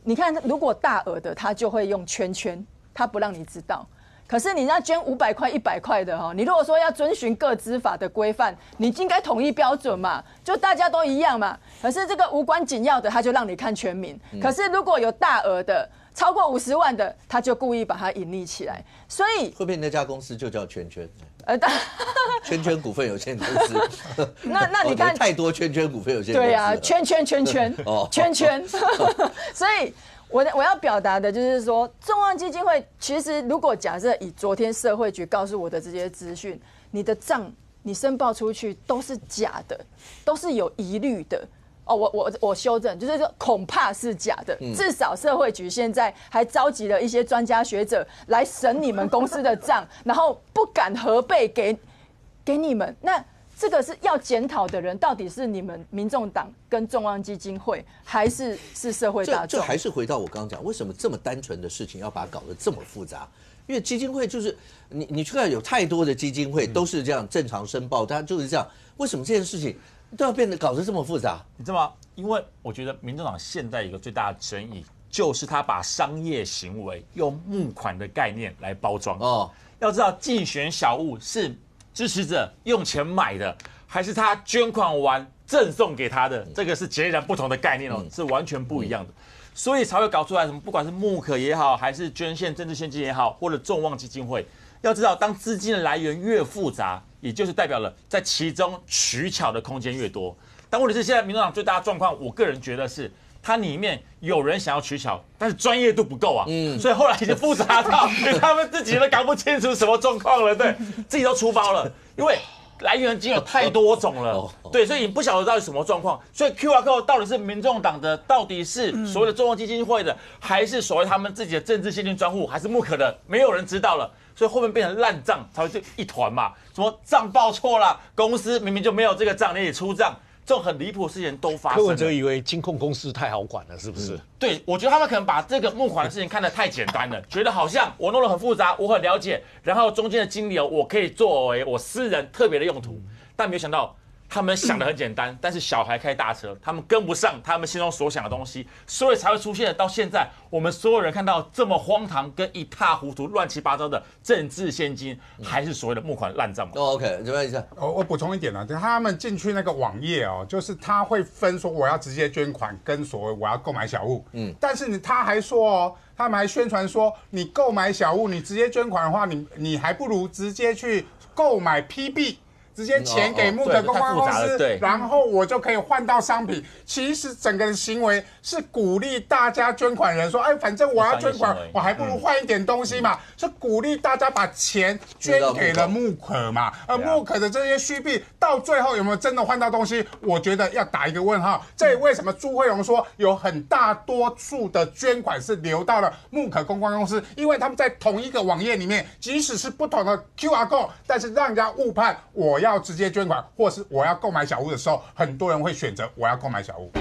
你看如果大额的，他就会用圈圈，他不让你知道。可是你那捐500块、100块的哈，你如果说要遵循个资法的规范，你应该统一标准嘛，就大家都一样嘛。可是这个无关紧要的，他就让你看全民。可是如果有大额的，超过50万的，他就故意把它隐匿起来。所以会不会那家公司就叫圈圈？圈圈股份有限公司。那你看太多圈圈股份有限公司。对啊，圈圈圈圈。所以。我要表达的就是说，众望基金会其实如果假设以昨天社会局告诉我的这些资讯，你的账你申报出去都是假的，都是有疑虑的。哦，我修正，就是说恐怕是假的。至少社会局现在还召集了一些专家学者来审你们公司的账，然后不敢核备给你们。那这个是要检讨的人，到底是你们民众党跟众望基金会，还是社会大众？这还是回到我刚刚讲，为什么这么单纯的事情要把它搞得这么复杂？因为基金会就是你去看，有太多的基金会都是这样正常申报，它就是这样。为什么这件事情都要变得搞得这么复杂？你知道吗？因为我觉得民众党现在一个最大的争议，就是他把商业行为用募款的概念来包装。哦，要知道竞选小物是支持者用钱买的，还是他捐款完赠送给他的，这个是截然不同的概念哦，是完全不一样的，所以才会搞出来什么，不管是募可也好，还是捐献政治献金也好，或者众望基金会，要知道，当资金的来源越复杂，也就是代表了在其中取巧的空间越多。但问题是，现在民众党最大的状况，我个人觉得是，它里面有人想要取巧，但是专业度不够啊，所以后来已经复杂到他们自己都搞不清楚什么状况了，对，自己都出包了，因为来源已经有太多种了，对，所以你不晓得到底什么状况，所以 QR code 到底是民众党的，到底是所谓的众望基金会的，还是所谓他们自己的政治现金专户，还是募可的，没有人知道了，所以后面变成烂账，才会这一团嘛，什么账报错了，公司明明就没有这个账，你也出账。这种很离谱的事情都发生了。柯文哲以为金控公司太好管了，是不是？对，我觉得他们可能把这个募款的事情看得太简单了，觉得好像我弄得很复杂，我很了解，然后中间的金流我可以作为我私人特别的用途，但没有想到他们想得很简单，但是小孩开大车，他们跟不上他们心中所想的东西，所以才会出现到现在我们所有人看到这么荒唐跟一塌糊涂、乱七八糟的政治现金，还是所谓的募款烂账嘛。OK， 怎么样意思？我补充一点啊，他们进去那个网页哦，就是他会分说我要直接捐款跟所谓我要购买小物，但是他还说哦，他们还宣传说你购买小物，你直接捐款的话，你还不如直接去购买 PB。直接钱给募可公关公司，然后我就可以换到商品。其实整个的行为是鼓励大家捐款人说，哎，反正我要捐款，我还不如换一点东西嘛，是鼓励大家把钱捐给了募可嘛。而募可的这些虚币，到最后有没有真的换到东西？我觉得要打一个问号。这也为什么朱慧荣说有很大多数的捐款是流到了募可公关公司，因为他们在同一个网页里面，即使是不同的 QR code， 但是让人家误判我要直接捐款，或是我要购买小物的时候，很多人会选择我要购买小物。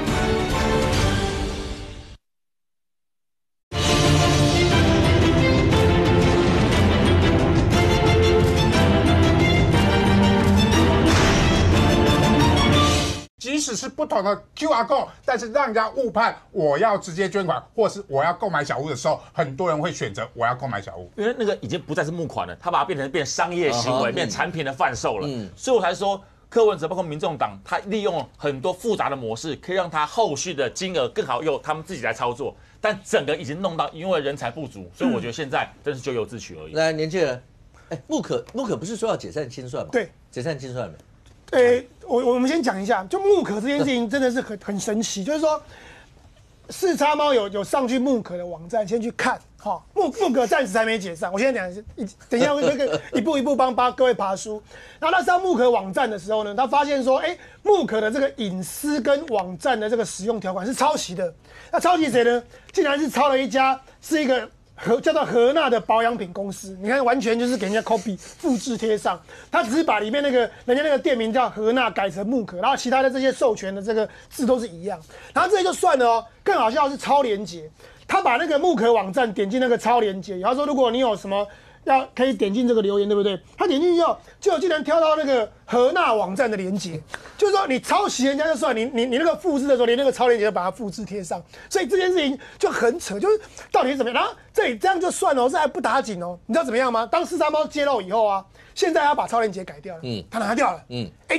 即使是不同的 QR code， 但是让人家误判我要直接捐款，或是我要购买小物的时候，很多人会选择我要购买小物，因为那个已经不再是募款了，他把它变商业行为，变产品的贩售了。所以我才说柯文哲包括民众党，他利用很多复杂的模式，可以让他后续的金额更好由他们自己来操作，但整个已经弄到因为人才不足，所以我觉得现在真是咎由自取而已。来，年轻人，募可不是说要解散清算吗？对，解散清算没？我们先讲一下，就募可这件事情真的是很神奇，就是说， 4叉猫有上去木可的网站先去看，哈，木可暂时还没解散，我现在等一下那个一步一步帮各位爬书。然后他上木可网站的时候呢，他发现说，木可的这个隐私跟网站的这个使用条款是抄袭的。那抄袭谁呢？竟然是抄了一家是一个叫做和纳的保养品公司。你看，完全就是给人家 copy 复制贴上，他只是把里面人家那个店名叫和纳改成木可，然后其他的这些授权的这个字都是一样。然后这就算了哦，更好笑的是超连结，他把那个木可网站点进那个超连结，然后说如果你有什么可以点进这个留言，对不对？他点进去后，就竟然跳到那个和纳网站的连结，就是说你抄袭人家就算，你那个复制的时候，连那个超连结都把它复制贴上，所以这件事情就很扯，就是到底是怎么样？然后这里这样就算了，这还不打紧哦，你知道怎么样吗？当4叉猫揭露以后啊，现在要把超连结改掉了，他拿掉了，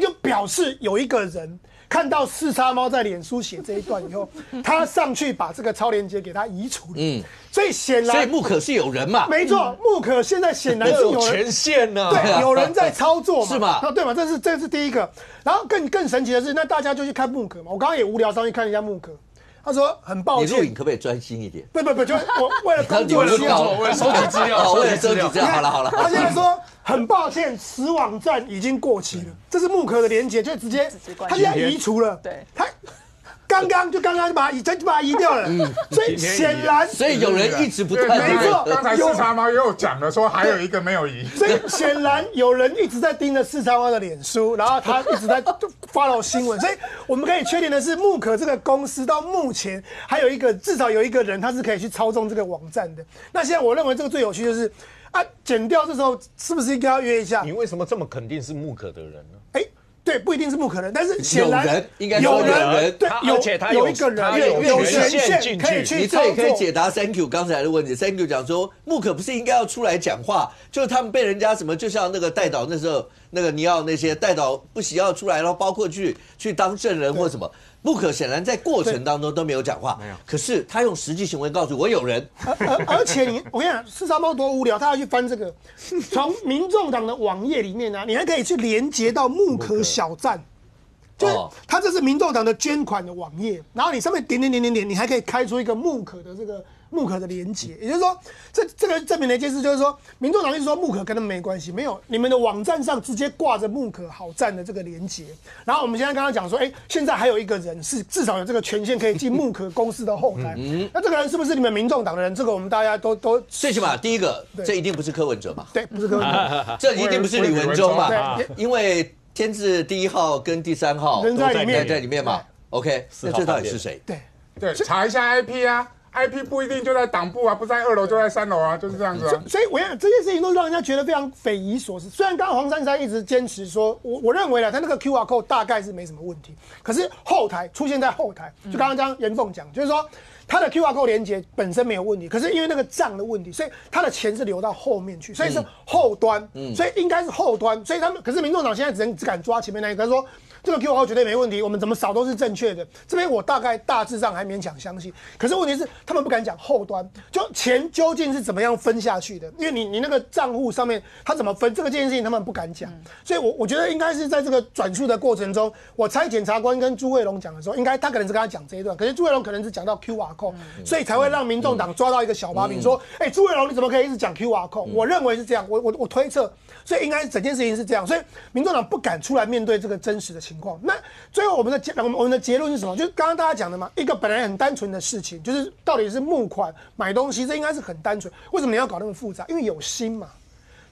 就表示有一个人看到4叉猫在脸书写这一段以后，他上去把这个超连结给他移除了，所以显然，所以木可是有人嘛？没错，木可现在显然是有权限呢，对，有人在操作嘛，是吗？对嘛，这是第一个。然后更神奇的是，那大家就去看木可嘛。我刚刚也无聊上去看一下木可，他说很抱歉，你录影可不可以专心一点？不，就我为了工作需要，为了收集资料，为了收集资料，好了。他现在说很抱歉，此网站已经过期了，这是木可的连结，就直接他现在移除了，对，他。刚刚就把它移掉了，所以显然，所以有人一直不断，没错，刚才4叉猫又讲了说还有一个没有移，所以显然有人一直在盯着4叉猫的脸书，然后他一直在 follow 新闻，所以我们可以确定的是，木可这个公司到目前还有至少有一个人他是可以去操纵这个网站的。那现在我认为这个最有趣就是剪掉这时候是不是应该要约一下？你为什么这么肯定是木可的人呢？对，不一定是木可人，但是显然应该有人，对，而且他有一个人有权限可以去你这也可以解答 Thank you 刚才的问题。Thank you 讲说，木可不是应该要出来讲话，就是他们被人家什么，就像那个代导那时候那个你要那些代导不喜要出来，然后包括去当证人或什么。木可显然在过程当中都没有讲话，可是他用实际行为告诉我有人，而且我跟你讲，4叉猫多无聊，他要去翻这个，从民众党的网页里面呢，你还可以去连接到木可小站，就是它这是民众党的捐款的网页，然后你上面点，你还可以开出一个木可的连结，也就是说，这个证明的一件事就是说，民众党一直说木可跟他们没关系，没有，你们的网站上直接挂着木可好站的这个连结。然后我们现在刚刚讲说，现在还有一个人是至少有这个权限可以进木可公司的后台，那这个人是不是你们民众党的人？这个我们大家都最起码第一个，这一定不是柯文哲嘛？对，不是柯文哲，这一定不是李文忠嘛？因为天字第1号跟第3号人在里面嘛。OK， 那这到底是谁？对，查一下 IP 啊。IP 不一定就在党部啊，不在2楼就在3楼啊，就是这样子啊。所以我想这件事情都让人家觉得非常匪夷所思。虽然刚刚黄珊珊一直坚持说，我认为他那个 QR code 大概是没什么问题，可是出现在后台，就刚刚这样严凤讲，就是说他的 QR code 连接本身没有问题，可是因为那个账的问题，所以他的钱是流到后面去，所以是后端，所以应该是后端，所以可是民众党现在只敢抓前面那一个，他说这个 QR code 绝对没问题，我们怎么扫都是正确的。这边我大致上还勉强相信，可是问题是他们不敢讲后端，就钱究竟是怎么样分下去的，因为你那个账户上面他怎么分这件事情他们不敢讲，所以我觉得应该是在这个转述的过程中，我猜检察官跟朱卫龙讲的时候，应该他可能是跟他讲这一段，可是朱卫龙可能是讲到 QR code，所以才会让民众党抓到一个小把柄，说，朱卫龙你怎么可以一直讲 QR code？我认为是这样，我推测，所以应该整件事情是这样，所以民众党不敢出来面对这个真实的情况。那最后我们的结论是什么？就是刚刚大家讲的嘛，一个本来很单纯的事情，就是到底是募款买东西，这应该是很单纯。为什么你要搞那么复杂？因为有心嘛，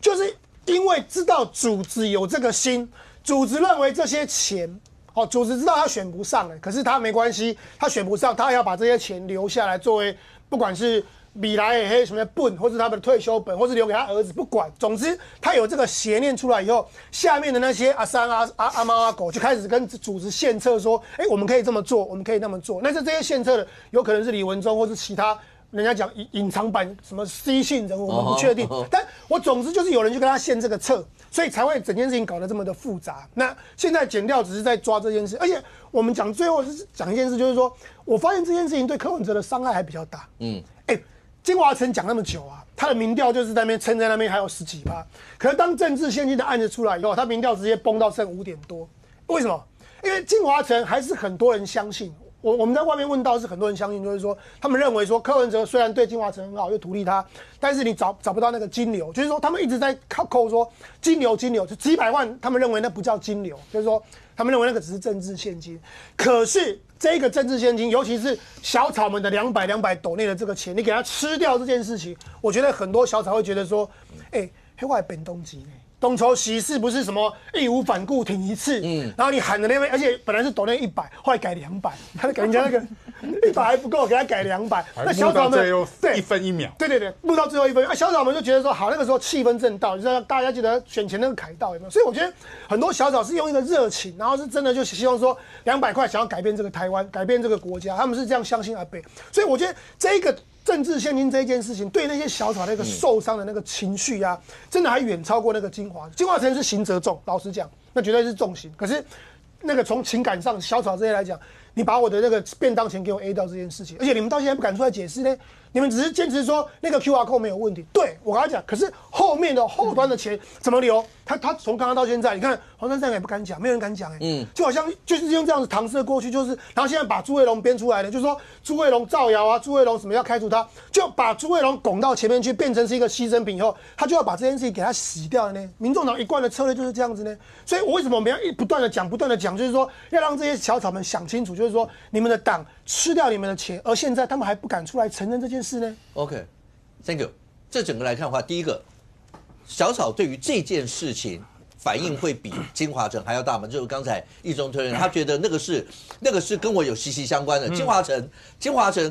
就是因为知道组织有这个心，组织认为这些钱，组织知道他选不上了，可是他没关系，他选不上，他要把这些钱留下来作为不管是米莱也黑什么本，或是他们的退休本，或是留给他儿子，不管，总之他有这个邪念出来以后，下面的那些阿三阿猫阿狗就开始跟组织献策说，我们可以这么做，我们可以那么做。那这些献策的有可能是李文忠，或是其他人家讲隐藏版什么 C 姓人物，我们不确定。但我总之就是有人去跟他献这个策，所以才会整件事情搞得这么的复杂。那现在检调只是在抓这件事，而且我们讲最后是讲一件事，就是说我发现这件事情对柯文哲的伤害还比较大。金华城讲那么久啊，他的民调就是在那边撑在那边还有10几%，可是当政治献金的案子出来以后，他民调直接崩到剩5点多。为什么？因为金华城还是很多人相信，我们在外面问到是很多人相信，就是说他们认为说柯文哲虽然对金华城很好，又图利他，但是你找不到那个金流，就是说他们一直在扣说金流，就几百万，他们认为那不叫金流，就是说他们认为那个只是政治现金。可是这个政治现金，尤其是小草们的200斗内的这个钱，你给他吃掉这件事情，我觉得很多小草会觉得说，黑外本东极呢。东抽西是不是什么义无反顾挺一次？然后你喊的那位，而且本来是抖那100，后来改200，他给人家那个100还不够，给他改200。那小草们对1分1秒，对，录到最后1分。小草们就觉得说，好，那个时候气氛正到，就是大家觉得选前那个凯道有没有？所以我觉得很多小草是用一个热情，然后是真的就希望说200块想要改变这个台湾，改变这个国家，他们是这样相信阿北。所以我觉得这个政治现金这一件事情，对那些小草那个受伤的那个情绪啊，真的还远超过那个金华城是刑责重，老实讲，那绝对是重刑。可是那个从情感上，小草这些来讲，你把我的那个便当钱给我 A 掉这件事情，而且你们到现在不敢出来解释呢，你们只是坚持说那个 QR code 没有问题。对我跟他讲，可是后面的后端的钱怎么流？他从刚刚到现在，你看黄珊珊也不敢讲，没有人敢讲就好像就是用这样子搪塞过去，就是然后现在把朱卫龙编出来了，就是说朱卫龙造谣啊，朱卫龙什么要开除他，就把朱卫龙拱到前面去，变成是一个牺牲品以后，他就要把这件事情给他洗掉了呢。民众党一贯的策略就是这样子呢，所以我为什么我们要不断的讲，就是说要让这些小草们想清楚，就是说你们的党吃掉你们的钱，而现在他们还不敢出来承认这件事呢。OK，Thank you。这整个来看的话，第一个，小草对于这件事情反应会比金华城还要大吗？就是刚才一中推论，他觉得那个是跟我有息息相关的。金华城，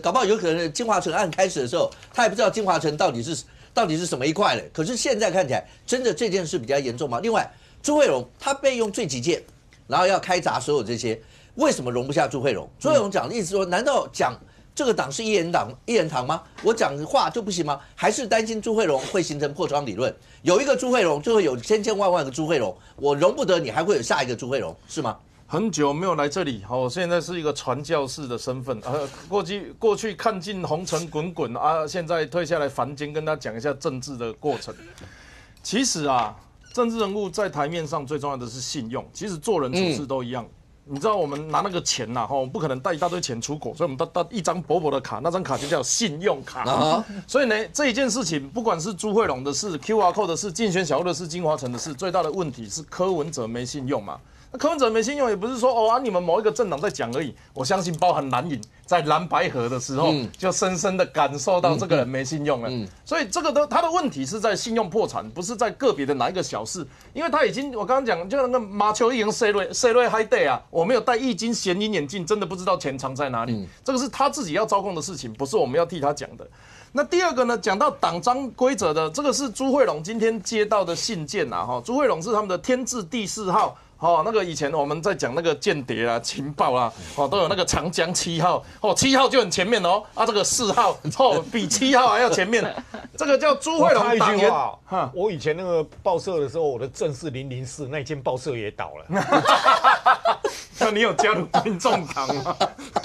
搞不好有可能金华城案开始的时候，他也不知道金华城到底是什么一块嘞。可是现在看起来，真的这件事比较严重吗？另外，朱慧荣他被用最急件，然后要开闸所有这些，为什么容不下朱慧荣？朱慧荣讲的意思说，难道讲这个党是一人堂吗？我讲话就不行吗？还是担心朱慧荣会形成破窗理论？有一个朱慧荣就会有千万个朱慧荣，我容不得你，还会有下一个朱慧荣，是吗？很久没有来这里，现在是一个传教士的身份，过去看尽红尘滚滚啊，现在退下来凡间，跟他讲一下政治的过程。其实啊，政治人物在台面上最重要的是信用，其实做人处事都一样。你知道我们拿那个钱呐，不可能带一大堆钱出国，所以我们带一张薄薄的卡，那张卡就叫信用卡。所以呢，这一件事情，不管是朱慧龙的事、QR code 的事、竞选小路的事、金华城的事，最大的问题是柯文哲没信用嘛。那柯文哲没信用，也不是说你们某一个政党在讲而已。我相信，包含蓝营在蓝白合的时候，就深深的感受到这个人没信用了。所以这个他的问题是在信用破产，不是在个别的哪一个小事。因为他已经，我刚刚讲，就那个马球已经塞瑞海带啊，我没有戴液晶显影眼镜，真的不知道钱藏在哪里。这个是他自己要操控的事情，不是我们要替他讲的。那第二个呢，讲到党章规则的，这个是朱慧龙今天接到的信件朱慧龙是他们的天字第4号。那个以前我们在讲那个间谍啊、情报啊，都有那个长江7号，7号就很前面这个4号比7号还要前面，这个叫朱慧龙党员。我以前那个报社的时候，我的正是004，那间报社也倒了。那你有加入民众党吗？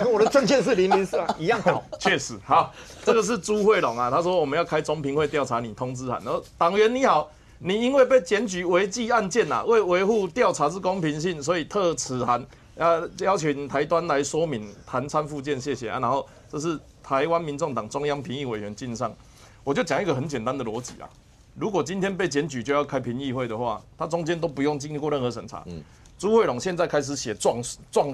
我的证件是004，一样倒。确实，好，这个是朱慧龙啊，他说我们要开中评会调查你通知函，然后党员你好。你因为被检举违纪案件为维护调查之公平性，所以特此函邀请台端来说明，函参附件，谢谢然后这是台湾民众党中央评议委员敬上，我就讲一个很简单的逻辑啊，如果今天被检举就要开评议会的话，他中间都不用经过任何审查。朱慧龙现在开始写状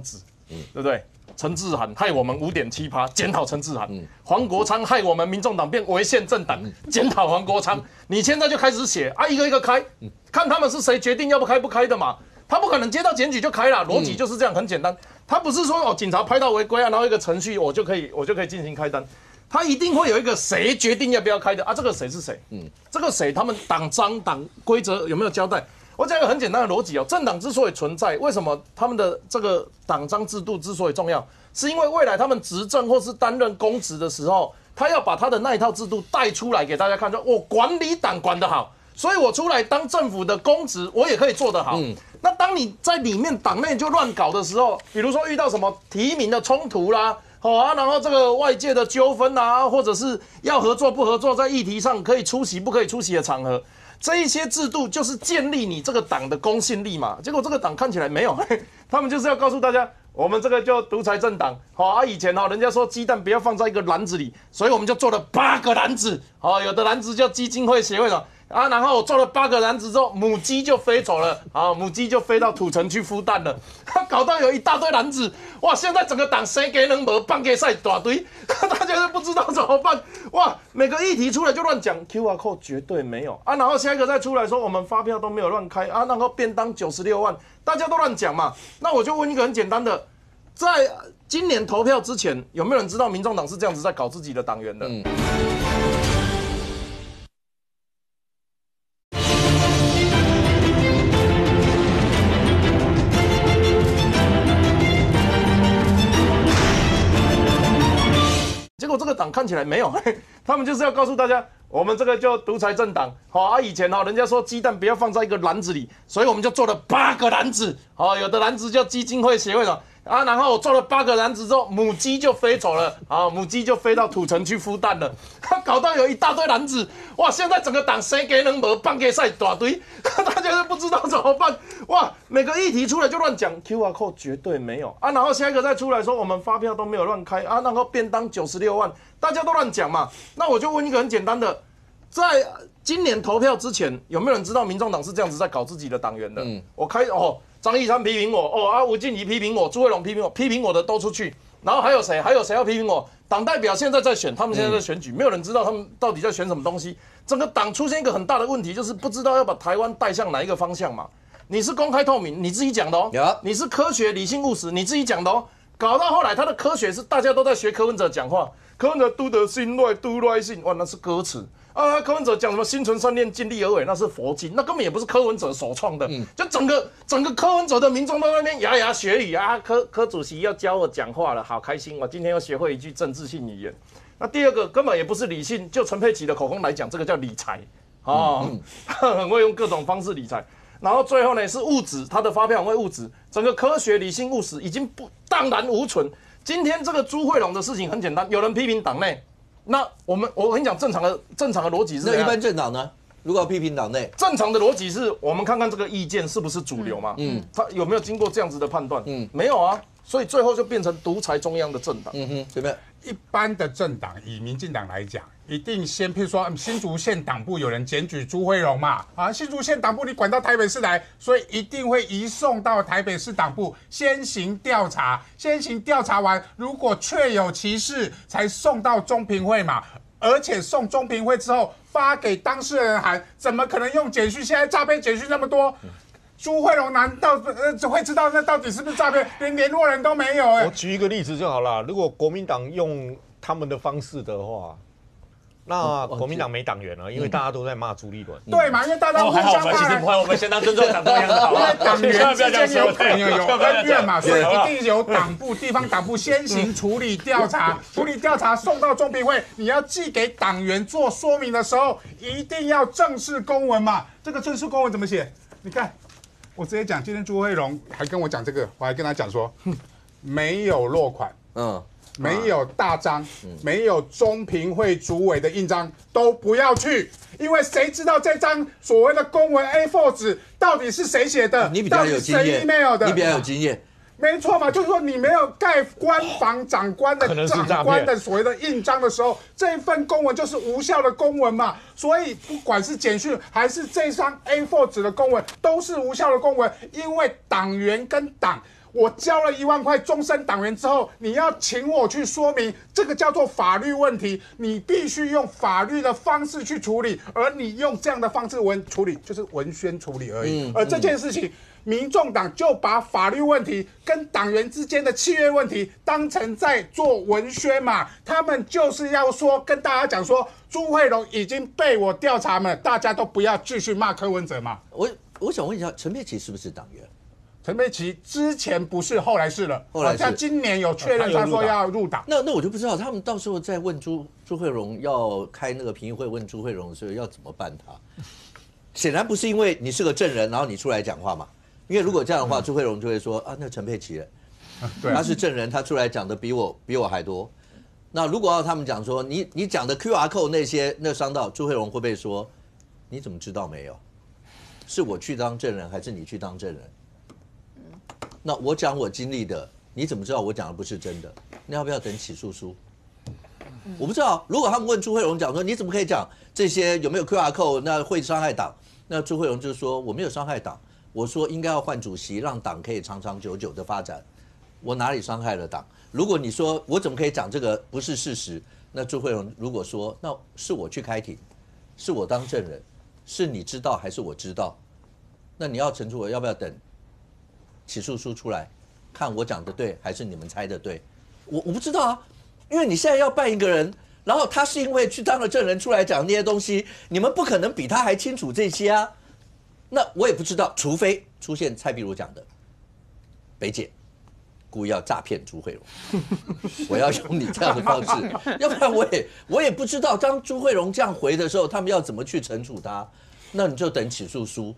纸，对不对？陈志涵害我们5.7%，检讨陈志涵；黄国昌害我们民众党变违宪政党，检讨黄国昌。你现在就开始写一个一个开，看他们是谁决定要不开不开的嘛。他不可能接到检举就开了，逻辑就是这样，很简单。他不是说警察拍到违规然后一个程序我就可以进行开单，他一定会有一个谁决定要不要开的这个谁是谁？这个谁他们党章党规则有没有交代？我讲一个很简单的逻辑政党之所以存在，为什么他们的这个党章制度之所以重要，是因为未来他们执政或是担任公职的时候，他要把他的那一套制度带出来给大家看，说我管理党管得好，所以我出来当政府的公职，我也可以做得好。那当你在里面党内就乱搞的时候，比如说遇到什么提名的冲突啦，然后这个外界的纠纷啊，或者是要合作不合作，在议题上可以出席不可以出席的场合。这一些制度就是建立你这个党的公信力嘛，结果这个党看起来没有，他们就是要告诉大家，我们这个就独裁政党，好啊，以前人家说鸡蛋不要放在一个篮子里，所以我们就做了8个篮子，好，有的篮子叫基金会协会的。啊，然后我做了8个篮子之后，母鸡就飞走了，啊，母鸡就飞到土城去孵蛋了，搞到有一大堆篮子，哇！现在整个党谁给能没半个赛大堆，大家都不知道怎么办，哇！每个议题出来就乱讲 ，QR code 绝对没有啊，然后下一个再出来说我们发票都没有乱开啊，然后便当96万，大家都乱讲嘛，那我就问一个很简单的，在今年投票之前，有没有人知道民众党是这样子在搞自己的党员的？结果这个党看起来没有，他们就是要告诉大家，我们这个就独裁政党，好啊，以前人家说鸡蛋不要放在一个篮子里，所以我们就做了8个篮子，好，有的篮子叫基金会协会的。啊，然后我做了8个篮子之后，母鸡就飞走了，啊，母鸡就飞到土城去孵蛋了，搞到有一大堆篮子，哇！现在整个党谁给能没半个赛大堆，大家都不知道怎么办，哇！每个议题出来就乱讲 ，QR code 绝对没有啊，然后下一个再出来说我们发票都没有乱开啊，然后便当96万，大家都乱讲嘛，那我就问一个很简单的，在今年投票之前，有没有人知道民众党是这样子在搞自己的党员的？张义山批评我，吴静怡批评我，朱慧龙批评我，批评我的都出去。然后还有谁要批评我？党代表现在在选，他们现在在选举，没有人知道他们到底在选什么东西。整个党出现一个很大的问题，就是不知道要把台湾带向哪一个方向嘛。你是公开透明，你自己讲的哦；你是科学、理性、务实，你自己讲的哦。搞到后来，他的科学是大家都在学柯文哲讲话，柯文哲都得心内都来信，哇，那是歌词。啊，柯文哲讲什么心存善念，尽力而为，那是佛经，那根本也不是柯文哲首创的。就整个柯文哲的民众都在那边牙牙学语啊，柯主席要教我讲话了，好开心，我今天又学会一句政治性语言。那第二个根本也不是理性，就陈佩琪的口风来讲，这个叫理财他很会用各种方式理财。然后最后呢是物质，他的发票很会物质，整个科学、理性、务实已经荡然无存。今天这个朱慧龙的事情很简单，有人批评党内。那我跟你讲，正常的逻辑是怎样？那一般政党呢？如果要批评党内，正常的逻辑是我们看看这个意见是不是主流嘛？他有没有经过这样子的判断？没有啊，所以最后就变成独裁中央的政党。对不对？一般的政党，以民进党来讲，一定先，譬如说新竹县党部有人检举朱慧荣嘛，啊，新竹县党部你管到台北市来，所以一定会移送到台北市党部先行调查，先行调查完，如果确有其事，才送到中评会嘛。而且送中评会之后发给当事人函，怎么可能用简讯？现在诈骗简讯那么多。朱慧龙难道会知道那到底是不是诈骗？连联络人都没有我举一个例子就好了。如果国民党用他们的方式的话，那国民党没党员了，因为大家都在骂朱立伦。对嘛？因为大家互相骂。其实不会，我们先当尊重党中央的好了。党员之间有恩怨嘛，所以一定由党部、地方党部先行处理调查，处理调查送到中评会。你要寄给党员做说明的时候，一定要正式公文嘛。这个正式公文怎么写？你看。我直接讲，今天朱慧荣还跟我讲这个，我还跟他讲说，没有落款，没有大章，没有中评会主委的印章，都不要去，因为谁知道这张所谓的公文 A4 纸到底是谁写的？你比较有经验，你比较有经验。没错嘛，就是说你没有盖官房长官的长官的所谓的印章的时候，这一份公文就是无效的公文嘛。所以不管是简讯还是这张 A4 纸的公文，都是无效的公文，因为党员跟党。我交了1万块终身党员之后，你要请我去说明，这个叫做法律问题，你必须用法律的方式去处理，而你用这样的方式处理，就是文宣处理而已。而这件事情，民众党就把法律问题跟党员之间的契约问题当成在做文宣嘛，他们就是要说跟大家讲说，朱慧荣已经被我调查了，大家都不要继续骂柯文哲嘛。我想问一下，陈佩琪是不是党员？陈佩琪之前不是，后来是了。后来像今年有确认，他说要入党。那我就不知道，他们到时候再问朱慧荣要开那个评议会，问朱慧荣的时候要怎么办他？显然不是因为你是个证人，然后你出来讲话嘛。因为如果这样的话，朱慧荣就会说啊，那陈佩琪，他是证人，他出来讲的比我还多。那如果要他们讲说你讲的 QR code 那些那伤到朱慧荣，会不会说你怎么知道没有？是我去当证人，还是你去当证人？那我讲我经历的，你怎么知道我讲的不是真的？你要不要等起诉书？我不知道。如果他们问朱慧荣讲说你怎么可以讲这些有没有 QR code， 那会伤害党？那朱慧荣就说我没有伤害党，我说应该要换主席，让党可以长长久久的发展。我哪里伤害了党？如果你说我怎么可以讲这个不是事实，那朱慧荣如果说那是我去开庭，是我当证人，是你知道还是我知道？那你要惩处我，要不要等起诉书出来，看我讲的对还是你们猜的对？我不知道啊，因为你现在要办一个人，然后他是因为去当了证人出来讲那些东西，你们不可能比他还清楚这些啊。那我也不知道，除非出现蔡壁如讲的北姐故意要诈骗朱慧荣，我要用你这样的方式，要不然我也不知道，当朱慧荣这样回的时候，他们要怎么去惩处他？那你就等起诉书，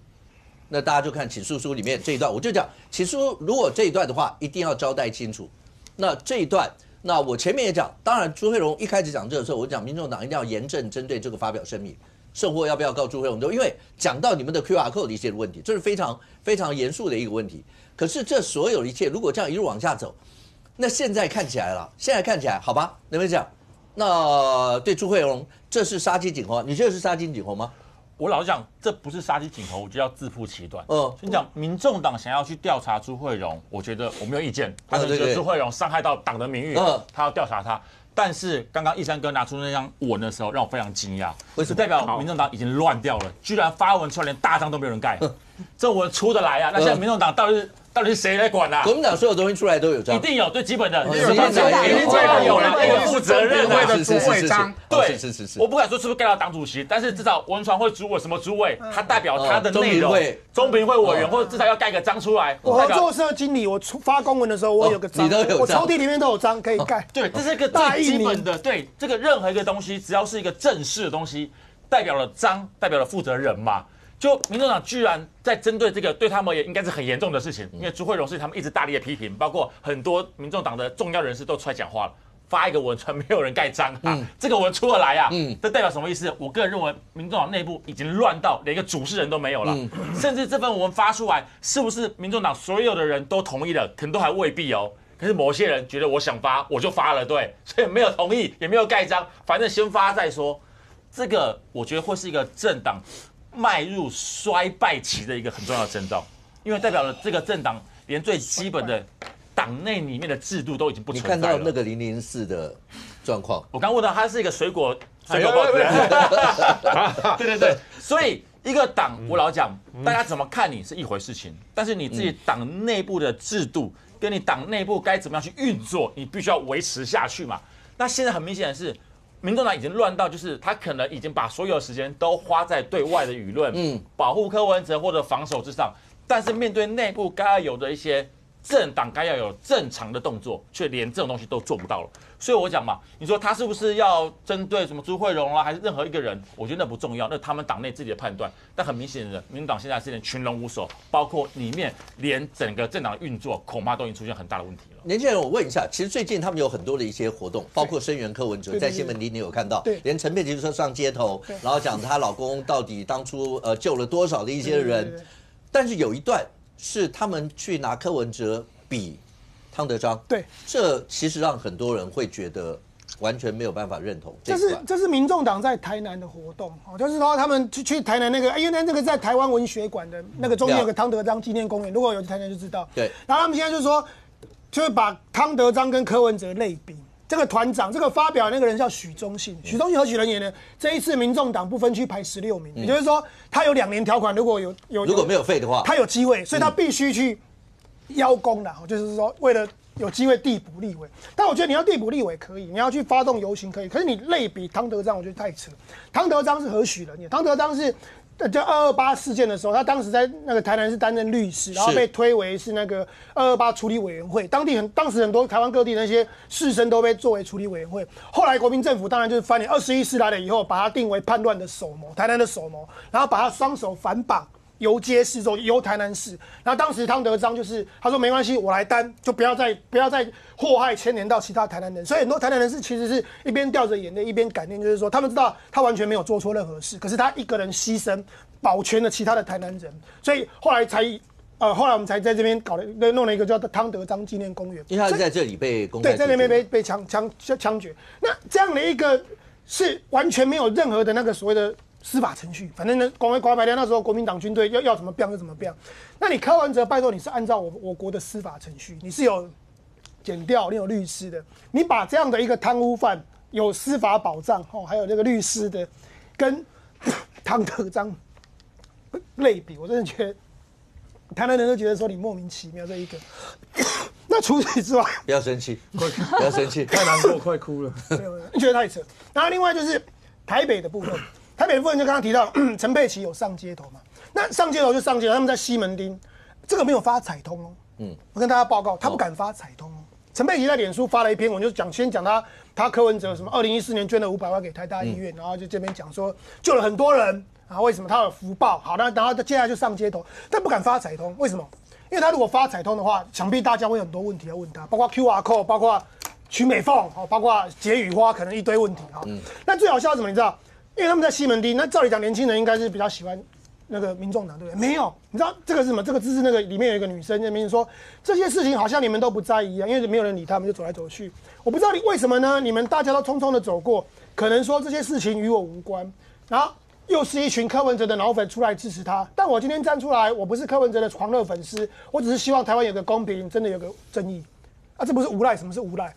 那大家就看起诉书里面这一段，我就讲起诉如果这一段的话，一定要交代清楚。那这一段，那我前面也讲，当然朱慧荣一开始讲这个时候，我讲民众党一定要严正针对这个发表声明。圣货要不要告朱慧荣？因为讲到你们的 QR code 的一些问题，这是非常非常严肃的一个问题。可是这所有的一切，如果这样一路往下走，那现在看起来了，好吧？能不能讲？那对朱慧荣，这是杀鸡儆猴，你觉得是杀鸡儆猴吗？我老实讲，这不是杀鸡儆猴，我就要自负其短。你讲民众党想要去调查朱慧荣，我觉得我没有意见。他们觉得朱慧荣伤害到党的名誉，他要调查他。但是刚刚义山哥拿出那张文的时候，让我非常惊讶，是代表民众党已经乱掉了，居然发文出来连大章都没有人盖，这文出得来啊？那现在民众党到底是谁来管啊？国民党所有东西出来都有章，一定有最基本的，一定有人那个负责任的主委章，对，我不敢说是不是盖到党主席，但是至少文传会主委什么主委，他代表他的内容，中评会委员或者至少要盖个章出来。我合作社经理，我发公文的时候我有个章，我抽屉里面都有章可以盖。对，这是一个最基本的，对这个任何一个东西，只要是一个正式的东西，代表了章，代表了负责人嘛。就民众党居然在针对这个对他们也应该是很严重的事情，因为朱慧荣是他们一直大力的批评，包括很多民众党的重要人士都出来讲话了，发一个文传没有人盖章啊，这个文出得来啊，这代表什么意思？我个人认为民众党内部已经乱到连一个主事人都没有了，甚至这份文发出来，是不是民众党所有的人都同意了？可能都还未必哦。可是某些人觉得我想发我就发了，对，所以没有同意也没有盖章，反正先发再说。这个我觉得会是一个政党迈入衰败期的一个很重要的征兆，因为代表了这个政党连最基本的党内里面的制度都已经不存在了。你看到那个004的状况，我刚问到他是一个水果报纸，对，所以一个党，我老讲，大家怎么看你是一回事情，但是你自己党内部的制度跟你党内部该怎么样去运作，你必须要维持下去嘛。那现在很明显的是，民众党已经乱到，就是他可能已经把所有时间都花在对外的舆论，保护柯文哲或者防守之上，但是面对内部该要有的一些政党该要有正常的动作，却连这种东西都做不到了。所以我讲嘛，你说他是不是要针对什么朱慧荣啦，还是任何一个人？我觉得那不重要，那他们党内自己的判断。但很明显的，民进党现在是连群龙无首，包括里面连整个政党的运作，恐怕都已经出现很大的问题了。年轻人，我问一下，其实最近他们有很多的一些活动，包括声援柯文哲，在新闻里你有看到，连陈佩琪说上街头，然后讲她老公到底当初救了多少的一些人，但是有一段是他们去拿柯文哲比汤德章，对，这其实让很多人会觉得完全没有办法认同。这是民众党在台南的活动，就是说他们去台南那个，因为那个在台湾文学馆的那个中间有个汤德章纪念公园，如果有去台南就知道。对，然后他们现在就说，就是把汤德章跟柯文哲类比。这个团长，这个发表那个人叫许忠信，许忠信何许人也呢？这一次民众党不分区排16名，也就是说他有2年条款，如果没有废的话，他有机会，所以他必须去邀功啦，就是说为了有机会递补立委。但我觉得你要递补立委可以，你要去发动游行可以，可是你类比汤德章，我觉得太扯。汤德章是何许人也？汤德章是就228事件的时候，他当时在那个台南是担任律师，然后被推为是那个228处理委员会，当时很多台湾各地那些士绅都被作为处理委员会。后来国民政府当然就是翻脸，21世来了以后，把他定为叛乱的首谋，台南的首谋，然后把他双手反绑。游街示众，游台南市。然后当时汤德章就是他说没关系，我来担，就不要再祸害牵连到其他台南人。所以很多台南人是其实是一边掉着眼泪一边感念，就是说他们知道他完全没有做错任何事，可是他一个人牺牲保全了其他的台南人，所以后来才后来我们才在这边弄了一个叫汤德章纪念公园，因为他是在这里被公开对，在那边被枪决。那这样的一个是完全没有任何的那个所谓的司法程序，反正呢，广为白天那时候国民党军队要怎么变就怎么变。那你柯文哲，拜托你是按照我国的司法程序，你是有检调，你有律师的，你把这样的一个贪污犯有司法保障还有这个律师的，跟汤德章类比，我真的觉得台南人都觉得说你莫名其妙这一个。那除此之外，不要生气，不要生气，太难过，快哭了。你觉得太扯。然后另外就是台北的部分，台北的部分就刚刚提到陈佩琪有上街头嘛，那上街头就上街头，他们在西门町，这个没有发彩通哦。我跟大家报告，他不敢发彩通哦。陈佩琪在脸书发了一篇文，就先讲他柯文哲什么2014年捐了500万给台大医院，然后就这边讲说救了很多人啊，为什么他有福报？好，然后接下来就上街头，但不敢发彩通，为什么？因为他如果发彩通的话，想必大家会有很多问题要问他，包括 QR code， 包括曲美凤，包括解语花，可能一堆问题哈。那最好笑是什么？你知道？因为他们在西门町，那照理讲，年轻人应该是比较喜欢那个民众党，对不对？没有，你知道这个是什么？这个字是那个里面有一个女生在那边说这些事情好像你们都不在意一样，因为没有人理他们，就走来走去。我不知道你为什么呢？你们大家都匆匆的走过，可能说这些事情与我无关，然后又是一群柯文哲的脑粉出来支持他。但我今天站出来，我不是柯文哲的狂热粉丝，我只是希望台湾有个公平，真的有个正义啊！这不是无赖，什么是无赖？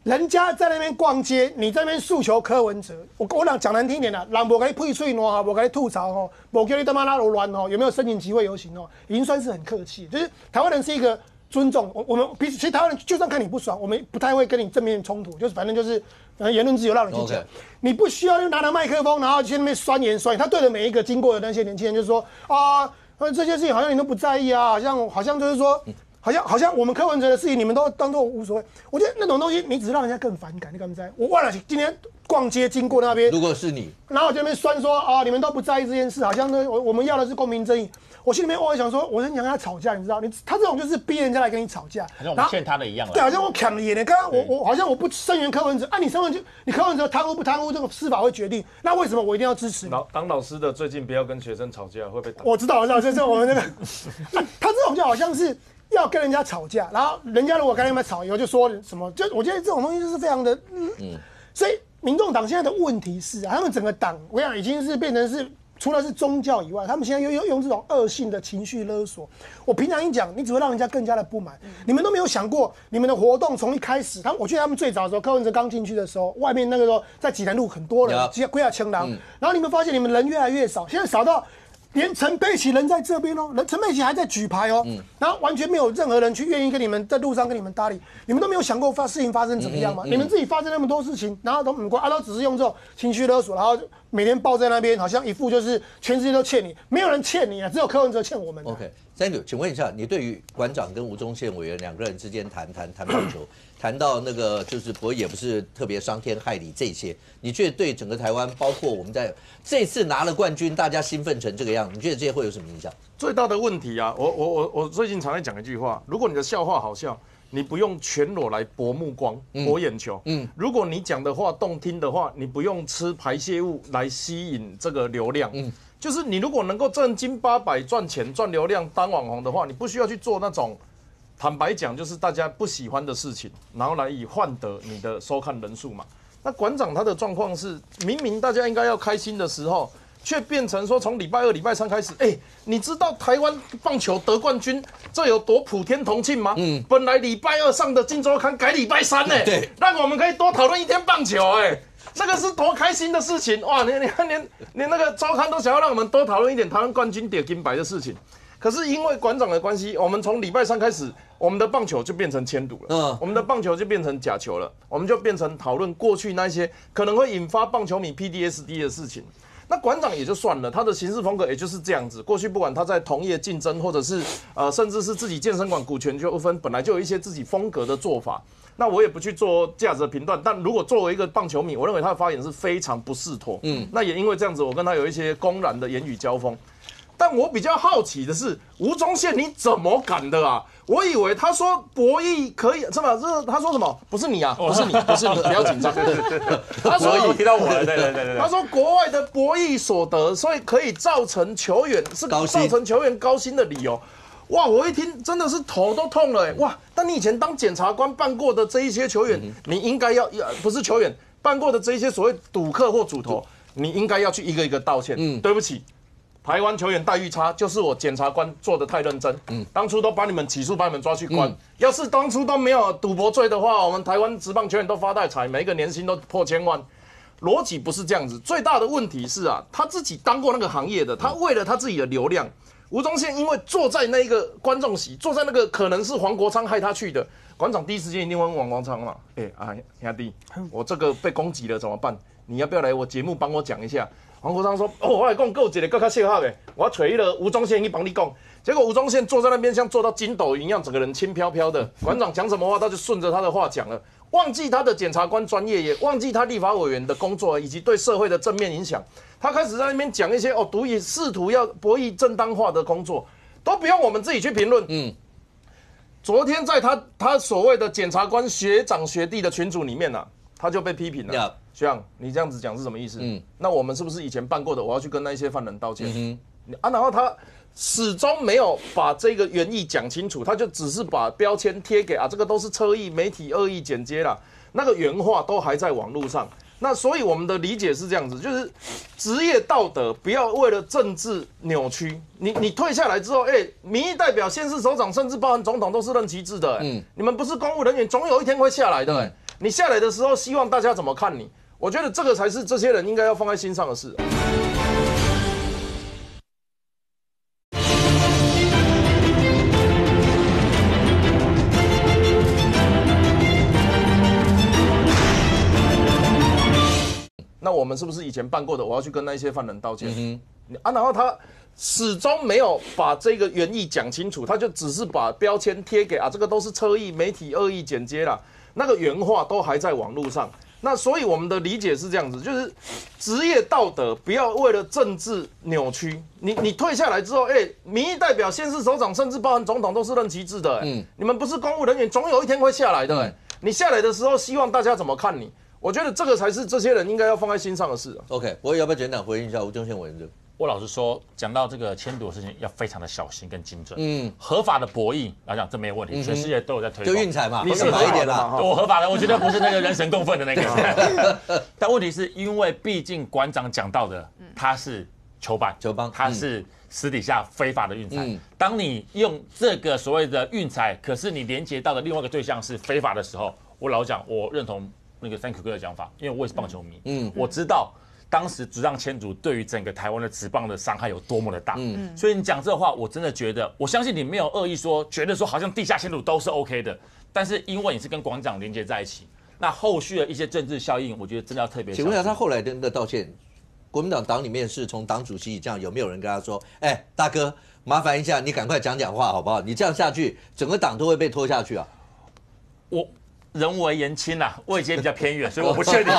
人家在那边逛街，你在那边诉求柯文哲，我讲难听一点啦，人无给你配碎喏哈，无给你吐槽哈，无叫你他妈拉罗乱哦，有没有申请集会游行哦？已经算是很客气，就是台湾人是一个尊重我们彼此，其实台湾人就算看你不爽，我们不太会跟你正面冲突，就是反正就是言论自由让你去讲，你不需要拿着麦克风然后去那边酸言酸语，他对着每一个经过的那些年轻人就说啊，这些事情好像你都不在意啊，好像就是说。好像我们柯文哲的事情，你们都当作无所谓。我觉得那种东西，你只是让人家更反感。你敢不在？我忘了今天逛街经过那边，如果是你，然后我这边酸说啊，你们都不在意这件事，好像呢我们要的是公平正义。我心里面我想说，我是想跟他吵架，你知道？他这种就是逼人家来跟你吵架，好像我们欠他的一样。对，好像我抢了眼的。刚刚我好像我不声援柯文哲，你声援你柯文哲贪污不贪污，这个司法会决定。那为什么我一定要支持你？当老师的最近不要跟学生吵架，会被打。我知道，就是我们那个，他这种就好像是。要跟人家吵架，然后人家如果跟他们吵以后就说什么，就我觉得这种东西就是非常的，所以民众党现在的问题是啊，他们整个党我想已经是变成是除了是宗教以外，他们现在又用这种恶性的情绪勒索。我平常一讲，你只会让人家更加的不满。你们都没有想过，你们的活动从一开始，我记得他们最早的时候，柯文哲刚进去的时候，外面那个时候在济南路很多人，归亚青廊，然后你们发现你们人越来越少，现在少到。连陈佩琪人在这边哦，陈佩琪还在举牌哦，然后完全没有任何人去愿意跟你们在路上跟你们搭理，你们都没有想过事情发生怎么样吗？你们自己发生那么多事情，然后都不管，都只是用这种情绪勒索，然后每天抱在那边，好像一副就是全世界都欠你，没有人欠你啊，只有柯文哲欠我们。OK，Thank you，请问一下，你对于馆长跟吴宗宪委员两个人之间谈棒球，谈到那个就是不过也不是特别伤天害理这些，你觉得对整个台湾，包括我们在这次拿了冠军，大家兴奋成这个样，你觉得这些会有什么影响？最大的问题啊，我最近常在讲一句话，如果你的笑话好笑，你不用全裸来博目光、博眼球。如果你讲的话动听的话，你不用吃排泄物来吸引这个流量。就是你如果能够正经八百赚钱、赚流量、当网红的话，你不需要去做那种坦白讲就是大家不喜欢的事情，然后来以换得你的收看人数嘛。那馆长他的状况是，明明大家应该要开心的时候，却变成说从礼拜2、礼拜3开始，你知道台湾棒球得冠军这有多普天同庆吗？本来礼拜2上的《金周刊》改礼拜3呢，对，让我们可以多讨论一天棒球，这个是多开心的事情哇！你看连那个周刊都想要让我们多讨论一点台湾冠军得金牌的事情。可是因为馆长的关系，我们从礼拜3开始，我们的棒球就变成迁赌了，我们的棒球就变成假球了，我们就变成讨论过去那些可能会引发棒球迷 PTSD 的事情。那馆长也就算了，他的行事风格也就是这样子。过去不管他在同业竞争，或者是甚至是自己健身馆股权纠纷，本来就有一些自己风格的做法。那我也不去做价值的评断，但如果作为一个棒球迷，我认为他的发言是非常不适妥。那也因为这样子，我跟他有一些公然的言语交锋。但我比较好奇的是，吴宗宪你怎么敢的啊？我以为他说博弈可以，是吧？他说什么？不是你啊，不是你，不要紧张。他说提到我了，对。他说国外的博弈所得，所以可以造成球员是造成球员高薪的理由。哇，我一听真的是头都痛了，哇！但你以前当检察官办过的这一些球员，你应该要不是球员办过的这一些所谓赌客或主头，你应该要去一个一个道歉。对不起，台湾球员待遇差，就是我检察官做的太认真。当初都把你们起诉，把你们抓去关。要是当初都没有赌博罪的话，我们台湾职棒球员都发大财，每一个年薪都破千万。逻辑不是这样子，最大的问题是啊，他自己当过那个行业的，他为了他自己的流量，吴宗宪因为坐在那个观众席，坐在那个可能是黄国昌害他去的，馆长第一时间一定问黄国昌嘛，兄弟，我这个被攻击了怎么办？你要不要来我节目帮我讲一下？黄国昌说，我来讲，够一个更较适合的，我要找一个吴宗宪去帮你讲。结果吴宗宪坐在那边像坐到筋斗云一样，整个人轻飘飘的，馆长讲什么话他就顺着他的话讲了。忘记他的检察官专业，也忘记他立法委员的工作以及对社会的正面影响。他开始在那边讲一些试图要博弈正当化的工作，都不用我们自己去评论。昨天在他所谓的检察官学长学弟的群组里面啊，他就被批评了。学长，你这样子讲是什么意思？那我们是不是以前办过的？我要去跟那一些犯人道歉。然后他始终没有把这个原意讲清楚，他就只是把标签贴给这个都是车意媒体恶意剪接啦，那个原话都还在网络上。那所以我们的理解是这样子，就是职业道德不要为了政治扭曲。你退下来之后，民意代表、县市首长，甚至包含总统都是任期制的，你们不是公务人员，总有一天会下来的。你下来的时候，希望大家怎么看你？我觉得这个才是这些人应该要放在心上的事。那我们是不是以前办过的？我要去跟那一些犯人道歉。然后他始终没有把这个原意讲清楚，他就只是把标签贴给这个都是车意媒体恶意剪接啦，那个原话都还在网络上。那所以我们的理解是这样子，就是职业道德不要为了政治扭曲。你退下来之后，民意代表、县市首长，甚至包含总统都是任期制的，你们不是公务人员，总有一天会下来的。你下来的时候，希望大家怎么看你？我觉得这个才是这些人应该要放在心上的事。OK， 我也要不要简短回应一下吴宗宪委员？我老实说，讲到这个签赌的事情，要非常的小心跟精准。合法的博弈来讲，这没有问题，全世界都有在推广。就运彩嘛，你是合法一点啦。我合法的，我绝对不是那个人神共愤的那个。但问题是因为毕竟馆长讲到的，他是球帮，他是私底下非法的运彩。当你用这个所谓的运彩，可是你连接到的另外一个对象是非法的时候，我老讲，我认同那个 Thank you 哥的讲法，因为我也是棒球迷。我知道。当时职棒签组对于整个台湾的职棒的伤害有多么的大，所以你讲这话，我真的觉得，我相信你没有恶意说，觉得说好像地下签组都是 OK 的，但是因为你是跟馆长连接在一起，那后续的一些政治效应，我觉得真的要特别小心。请问一下，他后来的那个道歉，国民党党里面是从党主席这样，有没有人跟他说，大哥，麻烦一下，你赶快讲话好不好？你这样下去，整个党都会被拖下去啊！人为言轻啦，位阶比较偏远，所以我不确定，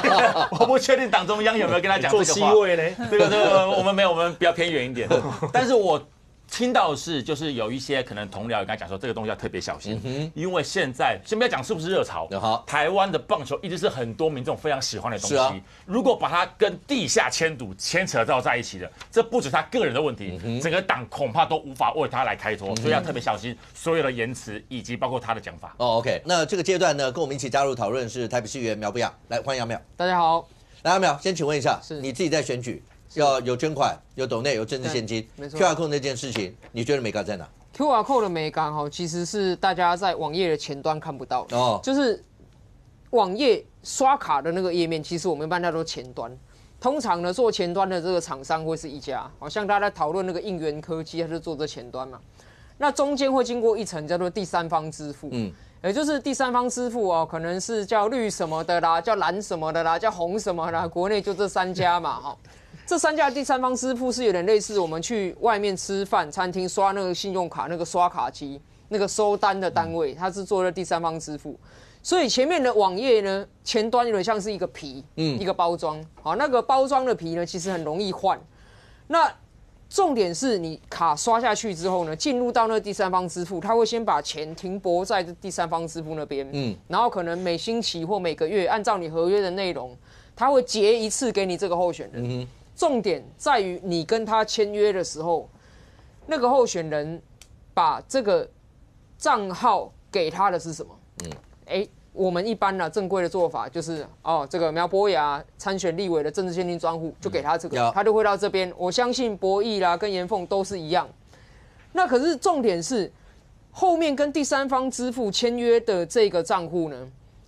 我不确定党中央有没有跟他讲这个话。做 C 位呢？这个我们没有，我们比较偏远一点。但是我听到的是，就是有一些可能同僚也跟他讲说，这个东西要特别小心，因为现在先不要讲是不是热潮，台湾的棒球一直是很多民众非常喜欢的东西。如果把它跟地下签赌牵扯到在一起的，这不止他个人的问题，整个党恐怕都无法为他来开脱，所以要特别小心所有的言辞以及包括他的讲法。OK， 那这个阶段呢，跟我们一起加入讨论是台北市议员苗博雅，来欢迎苗。大家好，来阿苗，先请问一下，你自己在选举？要有捐款、有抖内、有政治现金。没错。QR code 那件事情，你觉得美感在哪 ？QR code 的美感其实是大家在网页的前端看不到的就是网页刷卡的那个页面，其实我们一般叫做前端。通常呢，做前端的这个厂商会是一家，像大家在讨论那个应元科技，它就做这前端嘛。那中间会经过一层叫做第三方支付，也就是第三方支付可能是叫绿什么的啦，叫蓝什么的啦，叫红什么啦，国内就这3家嘛，这3家第三方支付是有点类似我们去外面吃饭，餐厅刷那个信用卡那个刷卡机那个收单的单位，它是做的第三方支付。所以前面的网页呢，前端有点像是一个皮，一个包装。那个包装的皮呢，其实很容易换。那重点是你卡刷下去之后呢，进入到那个第三方支付，他会先把钱停泊在第三方支付那边，然后可能每星期或每个月按照你合约的内容，他会结一次给你这个候选人。重点在于你跟他签约的时候，那个候选人把这个账号给他的是什么？我们一般呢正规的做法就是这个苗博雅参选立委的政治现金专户就给他这个，他就会到这边。我相信博弈啦跟严凤都是一样。那可是重点是后面跟第三方支付签约的这个账户呢，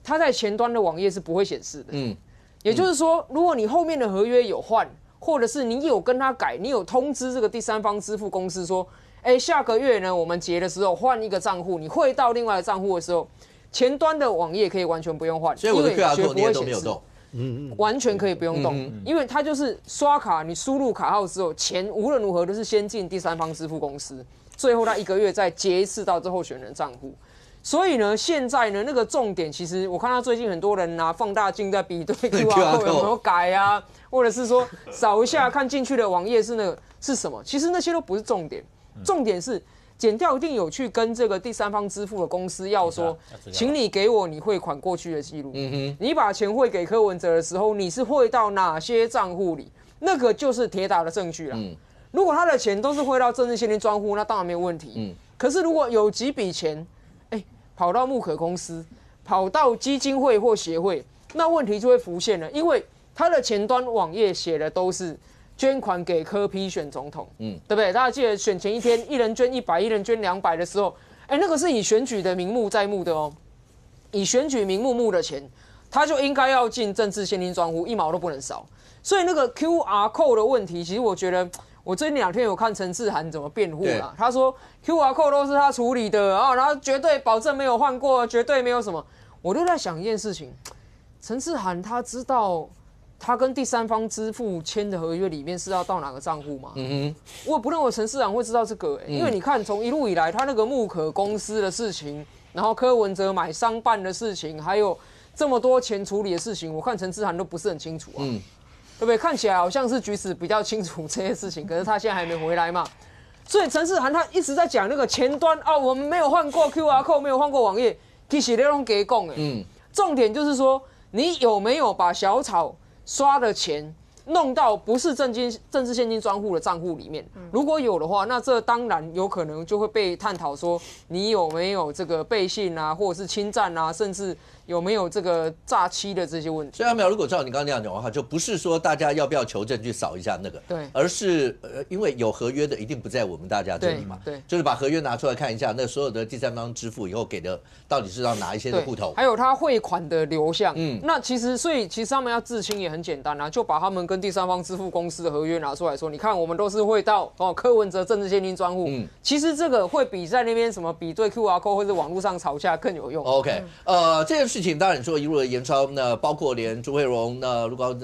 它在前端的网页是不会显示的。也就是说，如果你后面的合约有换，或者是你有跟他改，你有通知这个第三方支付公司说，下个月呢我们结的时候换一个账户，你汇到另外的账户的时候。前端的网页可以完全不用换，所以我的 QR code 你也都没有动，完全可以不用动，因为它就是刷卡，你输入卡号之后，钱无论如何都是先进第三方支付公司，最后它1个月再结一次到这候选人账户。所以呢，现在呢那个重点，其实我看到最近很多人拿放大镜在比对 QR code 有没有改啊，或者是说扫一下看进去的网页是什么，其实那些都不是重点，重点是。检调一定有去跟这个第三方支付的公司要说，请你给我你汇款过去的记录。你把钱汇给柯文哲的时候，你是汇到哪些账户里？那个就是铁打的证据了。如果他的钱都是汇到政治现金专户，那当然没有问题。可是如果有几笔钱，跑到木可公司，跑到基金会或协会，那问题就会浮现了，因为他的前端网页写的都是。捐款给柯 P 选总统，对不对？大家记得选前一天，一人捐100，一人捐200的时候，那个是以选举的名目在募的哦，以选举名目募的钱，他就应该要进政治现金专户，1毛都不能少。所以那个 QR code 的问题，其实我觉得，我最近2天有看陈志涵怎么辩护啦，他说 QR code 都是他处理的啊，然后绝对保证没有换过，绝对没有什么。我就在想一件事情，陈志涵他知道。他跟第三方支付签的合约里面是要到哪个账户吗？我也不认为陈市长会知道这个，因为你看从一路以来他那个木可公司的事情，然后柯文哲买商办的事情，还有这么多钱处理的事情，我看陈志涵都不是很清楚啊，对不对？看起来好像是橘子比较清楚这些事情，可是他现在还没回来嘛，所以陈志涵他一直在讲那个前端我们没有换过 QR code， 没有换过网页，其实那种给讲重点就是说你有没有把小草刷的钱弄到不是政治现金专户的账户里面，如果有的话，那这当然有可能就会被探讨说你有没有这个背信啊，或者是侵占啊，甚至有没有这个诈欺的这些问题。所以阿苗，如果照你刚刚那样讲的话，就不是说大家要不要求证去扫一下那个，对，而是因为有合约的一定不在我们大家这里嘛，对，就是把合约拿出来看一下，那所有的第三方支付以后给的到底是到哪一些的户头，还有他汇款的流向，那其实他们要自清也很简单啊，就把他们跟第三方支付公司的合约拿出来说，你看我们都是汇到柯文哲政治现金专户，其实这个会比在那边什么比对 QR code 或者网络上吵架更有用。OK， 这件事情当然你说一路的延烧，那包括连朱慧荣，那如果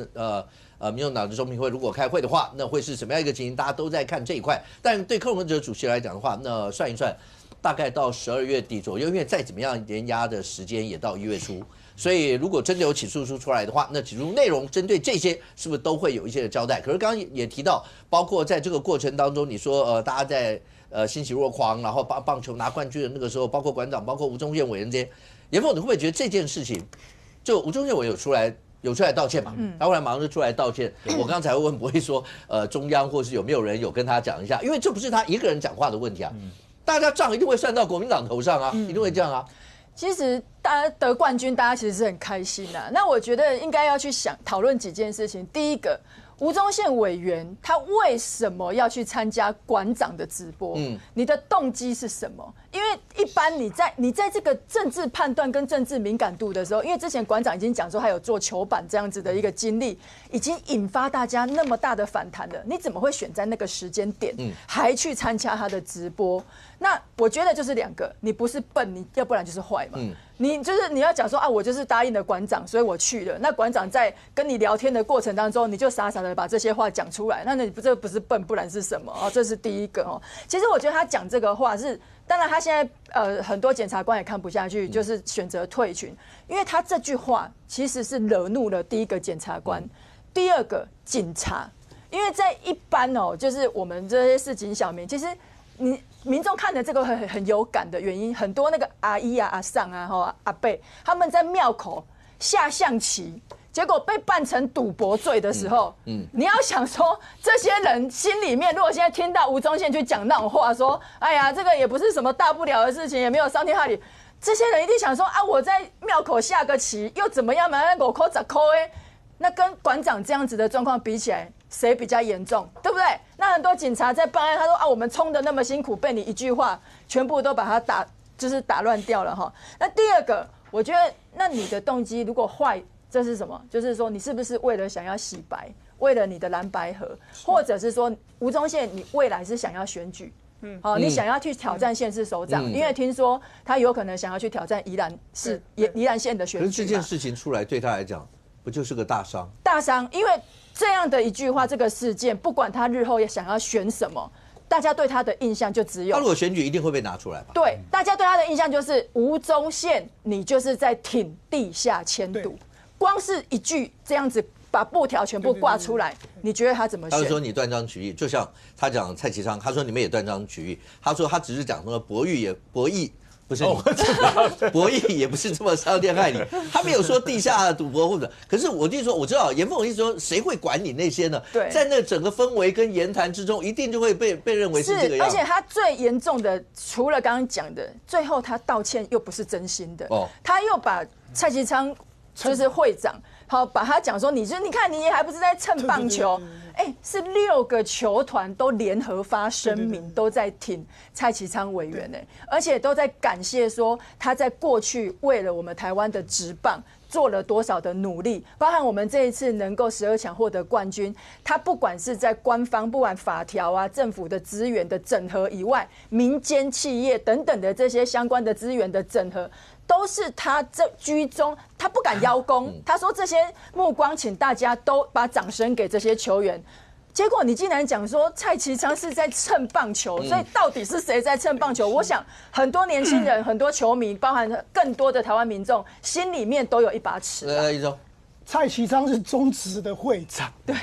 民众党的中评会如果开会的话，那会是什么样一个情形？大家都在看这一块。但对柯文哲主席来讲的话，那算一算，大概到12月底左右，因为再怎么样连押的时间也到1月初。所以，如果真的有起诉书出来的话，那起诉内容针对这些是不是都会有一些的交代？可是刚刚也提到，包括在这个过程当中，你说大家在欣喜若狂，然后棒球拿冠军的那个时候，包括馆长，包括吴宗宪委员这些，严凤，你会不会觉得这件事情，就吴宗宪委员有出来道歉嘛？他后来马上就出来道歉。我刚才问博弈说，中央或是有没有人有跟他讲一下？因为这不是他一个人讲话的问题啊，大家账一定会算到国民党头上啊，一定会这样啊。其实大家得冠军，大家其实是很开心的。那我觉得应该要去讨论几件事情。第一个，吴宗宪委员他为什么要去参加馆长的直播？你的动机是什么？因为一般你在这个政治判断跟政治敏感度的时候，因为之前馆长已经讲说他有做球板这样子的一个经历，已经引发大家那么大的反弹了，你怎么会选在那个时间点还去参加他的直播？那我觉得就是2个，你不是笨，你要不然就是坏嘛。你要讲说我就是答应了馆长，所以我去了。那馆长在跟你聊天的过程当中，你就傻傻的把这些话讲出来，那你这不是笨，不然是什么？这是第一个。其实我觉得他讲这个话是，当然他现在很多检察官也看不下去，就是选择退群，因为他这句话其实是惹怒了第一个检察官，第二个警察，因为在一般就是我们这些市井小民，其实民众看的这个很有感的原因，很多那个阿姨啊、阿桑啊、阿伯，他们在庙口下象棋，结果被办成赌博罪的时候，你要想说，这些人心里面，如果现在听到吴宗宪去讲那种话，说，哎呀，这个也不是什么大不了的事情，也没有伤天害理，这些人一定想说啊，我在庙口下个棋又怎么样嘛？那5块10块哎，那跟馆长这样子的状况比起来，谁比较严重，对不对？那很多警察在办案，他说啊，我们冲的那么辛苦，被你一句话，全部都把他打乱掉了哈。那第二个，我觉得，那你的动机如果坏，这是什么？就是说你是不是为了想要洗白，为了你的蓝白合，或者是说吴宗宪你未来是想要选举？你想要去挑战县市首长，因为听说他有可能想要去挑战宜兰县的选举。可是这件事情出来对他来讲，不就是个大伤？大伤，因为这样的一句话，这个事件，不管他日后也想要选什么，大家对他的印象就只有他如果选举一定会被拿出来吧？对，大家对他的印象就是吴宗宪，你就是在挺地下迁赌，光是一句这样子。把布条全部挂出来，你觉得他怎么选？他说你断章取义，就像他讲蔡其昌，他说你们也断章取义，他说他只是讲说博弈，不是博弈也不是这么伤天害理，他没有说地下赌博或者。可是我就说，我知道严凤意思说，谁会管你那些呢？对，在那整个氛围跟言谈之中，一定就会被认为是这个样子。而且他最严重的，除了刚刚讲的，最后他道歉又不是真心的，他又把蔡其昌就是会长。好，把他讲说，你看，你还不是在蹭棒球？是6个球团都联合发声明，都在挺蔡其昌委员而且都在感谢说他在过去为了我们台湾的职棒做了多少的努力，包含我们这一次能够12强获得冠军，他不管是在官方不管法条啊、政府的资源的整合以外，民间企业等等的这些相关的资源的整合。都是他这居中，他不敢邀功。他说这些目光，请大家都把掌声给这些球员。结果你竟然讲说蔡其昌是在蹭棒球，所以到底是谁在蹭棒球？我想很多年轻人、很多球迷，包含更多的台湾民众，心里面都有一把尺。一中，蔡其昌是中职的会长，对，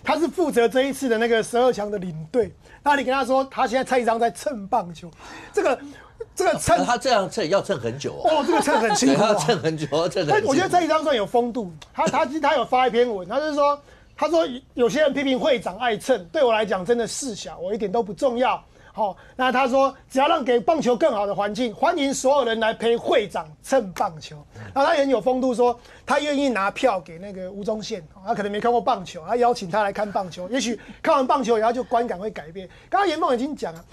他是负责这一次的那个12强的领队。那你跟他说，他现在蔡其昌在蹭棒球，这个蹭他这样蹭要蹭很久这个蹭很辛苦，他要蹭很久，我觉得蔡其昌算有风度，他有发一篇文，他说有些人批评会长爱蹭，对我来讲真的事小，我一点都不重要。那他说只要让给棒球更好的环境，欢迎所有人来陪会长蹭棒球。然后他也很有风度，说他愿意拿票给那个吴宗宪，他可能没看过棒球，他邀请他来看棒球，也许看完棒球以后就观感会改变。刚刚严凤已经讲了。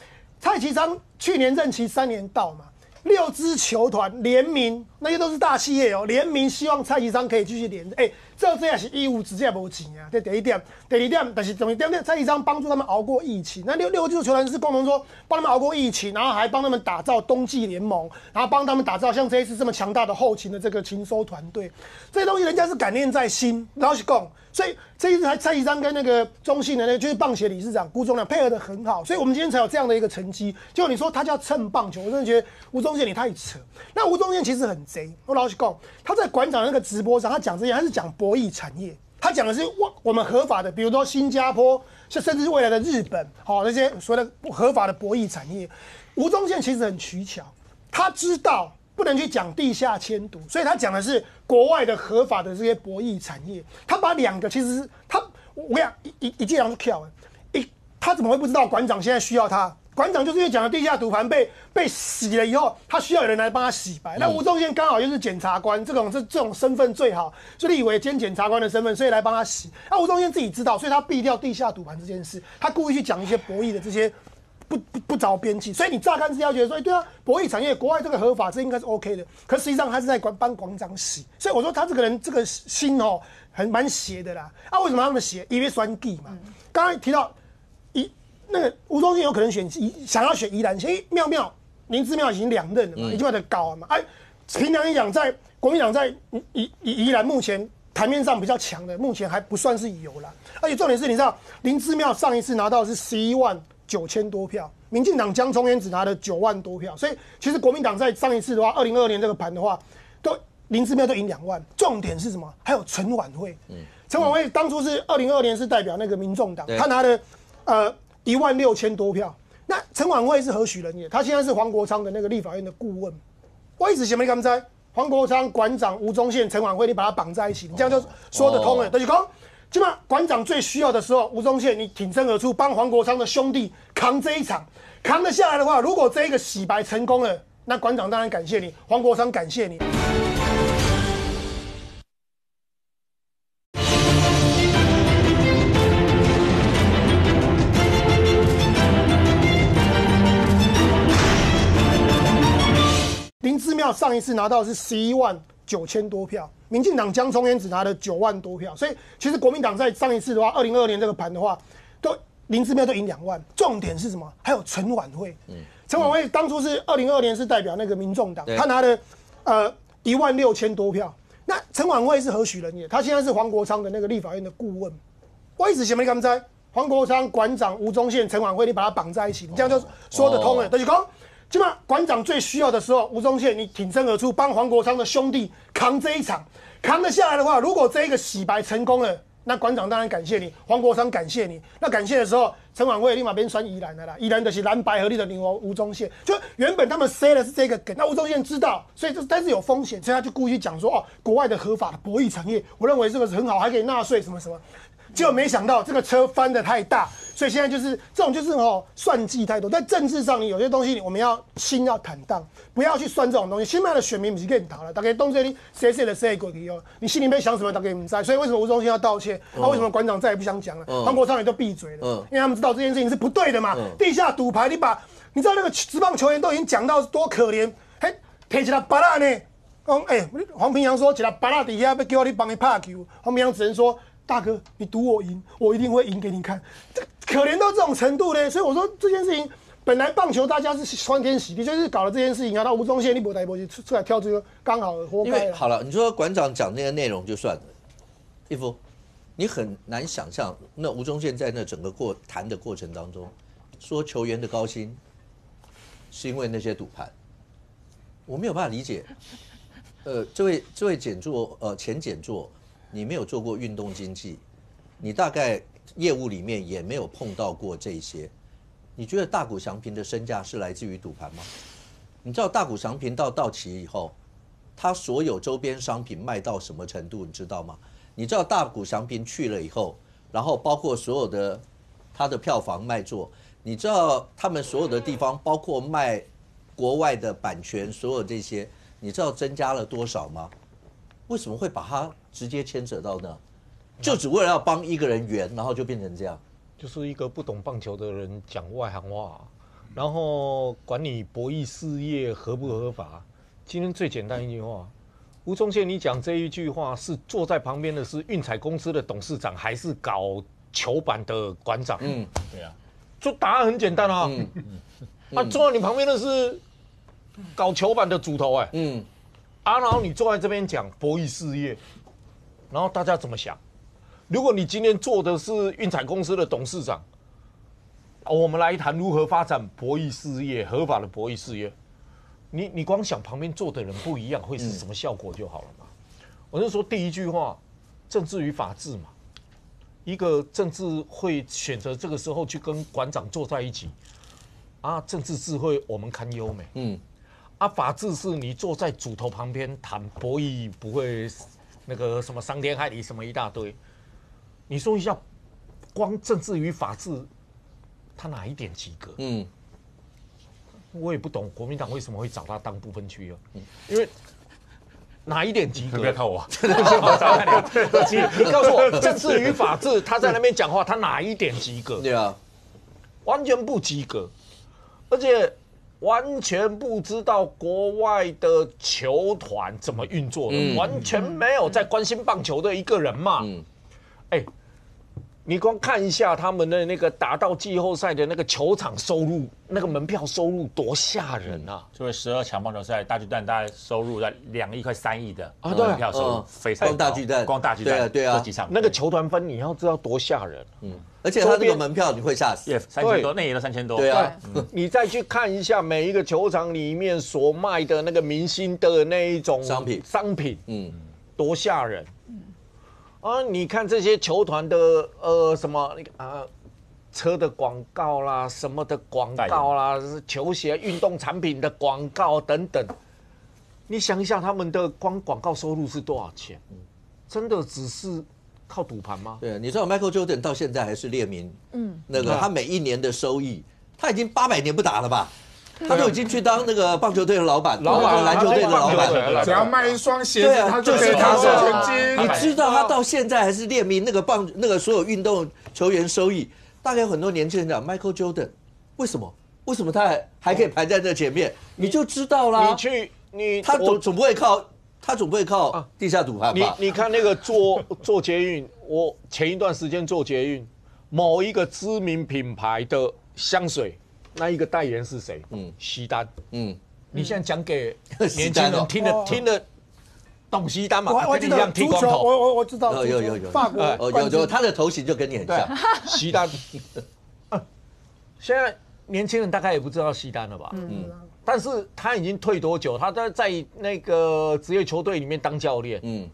蔡其昌去年任期3年到嘛，6支球团联名，那些都是大企业联名希望蔡其昌可以继续连。这也是义务，直接没钱啊。这第一点，第二点，但是重点蔡其昌帮助他们熬过疫情。那6支球团是共同说帮他们熬过疫情，然后还帮他们打造冬季联盟，然后帮他们打造像这一次这么强大的后勤的这个勤收团队。这些东西人家是感念在心，老实讲。所以这一次蔡其昌跟那个中信的那个就是棒协理事长辜仲良配合的很好，所以我们今天才有这样的一个成绩。结果你说他叫蹭棒球，我真的觉得吴宗宪你太扯。那吴宗宪其实很贼，我老实讲，他在馆长那个直播上，他讲这些，他是讲博弈产业，他讲的是我们合法的，比如说新加坡，甚至是未来的日本，那些所谓的合法的博弈产业。吴宗宪其实很取巧，他知道。不能去讲地下迁赌，所以他讲的是国外的合法的这些博弈产业。他把2个其实是我跟你讲一介人就跳了，他怎么会不知道馆长现在需要他？馆长就是因为讲的地下赌盘被洗了以后，他需要有人来帮他洗白。那吴宗宪刚好又是检察官，这种身份最好，所以以为兼检察官的身份，所以来帮他洗。那吴宗宪自己知道，所以他避掉地下赌盘这件事，他故意去讲一些博弈的这些。不着边际，所以你乍看之下觉得说，对啊，博弈产业国外这个合法，这应该是 OK 的。可实际上他是在帮馆长洗，所以我说他这个人这个心蛮邪的啦。为什么他们邪？因为选举嘛。刚刚提到那个吴宗宪有可能想要选宜兰县，因为林姿妙已经2任了嘛，已经把它搞了嘛。平常来讲，在国民党在宜兰目前台面上比较强的，目前还不算是有啦。而且重点是，你知道林姿妙上一次拿到的是119000多票，民进党江聪渊只拿了9万多票，所以其实国民党在上一次的话，2022年这个盘的话，林姿妙都赢2万。重点是什么？还有陈婉慧，陈婉慧当初是2022年是代表那个民众党，他拿了16000多票。那陈婉慧是何许人也？他现在是黄国昌的那个立法院的顾问。我一直想没敢猜，黄国昌馆长、吴宗宪、陈婉慧，你把它绑在一起，你这样就说得通了。就是讲，基本上馆长最需要的时候，吴宗宪你挺身而出，帮黄国昌的兄弟扛这一场，扛得下来的话，如果这一个洗白成功了，那馆长当然感谢你，黄国昌感谢你。林姿妙上一次拿到的是11.9万多票，民进党江聪渊只拿了9万多票，所以其实国民党在上一次的话，2022年这个盘的话，林姿妙都赢2万。重点是什么？还有陈婉慧，陈婉慧当初是2022年是代表那个民众党，他拿了16000多票。那陈婉慧是何许人也？他现在是黄国昌的那个立法院的顾问。我一直想没敢猜，黄国昌馆长、吴宗宪、陈婉慧，你把它绑在一起，你这样就说得通了。就是讲。基本上馆长最需要的时候，吴宗宪你挺身而出，帮黄国昌的兄弟扛这一场，扛得下来的话，如果这一个洗白成功了，那馆长当然感谢你，黄国昌感谢你。那感谢的时候，陈婉慧立马变酸宜兰的啦，宜兰的是蓝白合力的领吴宗宪，就原本他们塞的是这个梗，那吴宗宪知道，所以但是有风险，所以他就故意讲说国外的合法的博弈产业，我认为这个是很好，还可以纳税什么什么。结果没想到这个车翻得太大，所以现在就是这种就是算计太多。在政治上，你有些东西我们心要坦荡，不要去算这种东西。现在的选民不是跟你逃了，大概东西你谁的谁过去你心里面想什么大概不知道。所以为什么吴宗宪要道歉？为什么馆长再也不想讲了？黄国昌也都闭嘴了，因为他们知道这件事情是不对的嘛。地下赌牌，你知道那个职棒球员都已经讲到多可怜，还提起来巴拉呢？黄平洋说起来巴拉底下要叫你帮你拍球，黄平洋只能说。大哥，你赌我赢，我一定会赢给你看。这可怜到这种程度呢，所以我说这件事情本来棒球大家是欢天喜地，就是搞了这件事情啊，到吴宗宪你不带出来跳这个刚好活该了。好了，你说馆长讲那个内容就算了，义夫，你很难想象那吴宗宪在那整个谈的过程当中，说球员的高薪是因为那些赌盘，我没有办法理解。这位前检座。你没有做过运动经济，你大概业务里面也没有碰到过这些。你觉得大谷翔平的身价是来自于赌盘吗？你知道大谷翔平到期以后，他所有周边商品卖到什么程度，你知道吗？你知道大谷翔平去了以后，然后包括所有的他的票房卖座，你知道他们所有的地方，包括卖国外的版权，所有这些，你知道增加了多少吗？为什么会把它直接牵扯到呢？就只为了要帮一个人圆，然后就变成这样。就是一个不懂棒球的人讲外行话，然后管你博弈事业合不合法。今天最简单一句话，吴宗宪，你讲这一句话是坐在旁边的是运彩公司的董事长，还是搞球板的馆长？对啊，就答案很简单啊。坐在你旁边的是搞球板的主头然后你坐在这边讲博弈事业，然后大家怎么想？如果你今天做的是运彩公司的董事长，我们来谈如何发展博弈事业，合法的博弈事业。你光想旁边坐的人不一样会是什么效果就好了嘛。我就说第一句话，政治与法治嘛。一个政治会选择这个时候去跟馆长坐在一起，政治智慧我们堪忧没？法治是你坐在主头旁边谈博弈，不会那个什么伤天害理什么一大堆。你说一下，光政治与法治，他哪一点及格？我也不懂国民党为什么会找他当不分区因为哪一点及格？不要靠我，你告诉我，政治与法治，他在那边讲话，他哪一点及格？对啊，完全不及格，而且。完全不知道国外的球团怎么运作的，完全没有在关心棒球的一个人嘛。你光看一下他们的那个打到季后赛的那个球场收入，那个门票收入多吓人啊！作为12强棒球赛，大巨蛋大概收入在2亿快3亿的门票收入，非常高。光大巨蛋，对啊，这几场那个球团分，你要知道多吓人。而且他这个门票你会吓死，3000多，那也都3000多。对啊，你再去看一下每一个球场里面所卖的那个明星的那一种商品，多吓人。你看这些球团的什么车的广告啦，什么的广告啦，球鞋、运动产品的广告等等，你想一下，他们的光广告收入是多少钱？真的只是靠赌盘吗？对，你知道 Michael Jordan 到现在还是列名，那个他每一年的收益，他已经800年不打了吧？他都已经去当那个棒球队的老板，篮球队的老板，只要卖一双鞋子，他就可以他拿奖金。你知道他到现在还是列名那个所有运动球员收益，大概有很多年轻人讲 Michael Jordan 为什么他还可以排在这前面？你就知道啦。他总不会靠地下赌盘吧？你看那个做捷运，我前一段时间做捷运，某一个知名品牌的香水。那一个代言是谁？西单。你现在讲给年轻人听得懂西单嘛？我记得足球，我知道。有法国有，他的头型就跟你很像。西单。现在年轻人大概也不知道西单了吧？但是他已经退多久？他在那个职业球队里面当教练。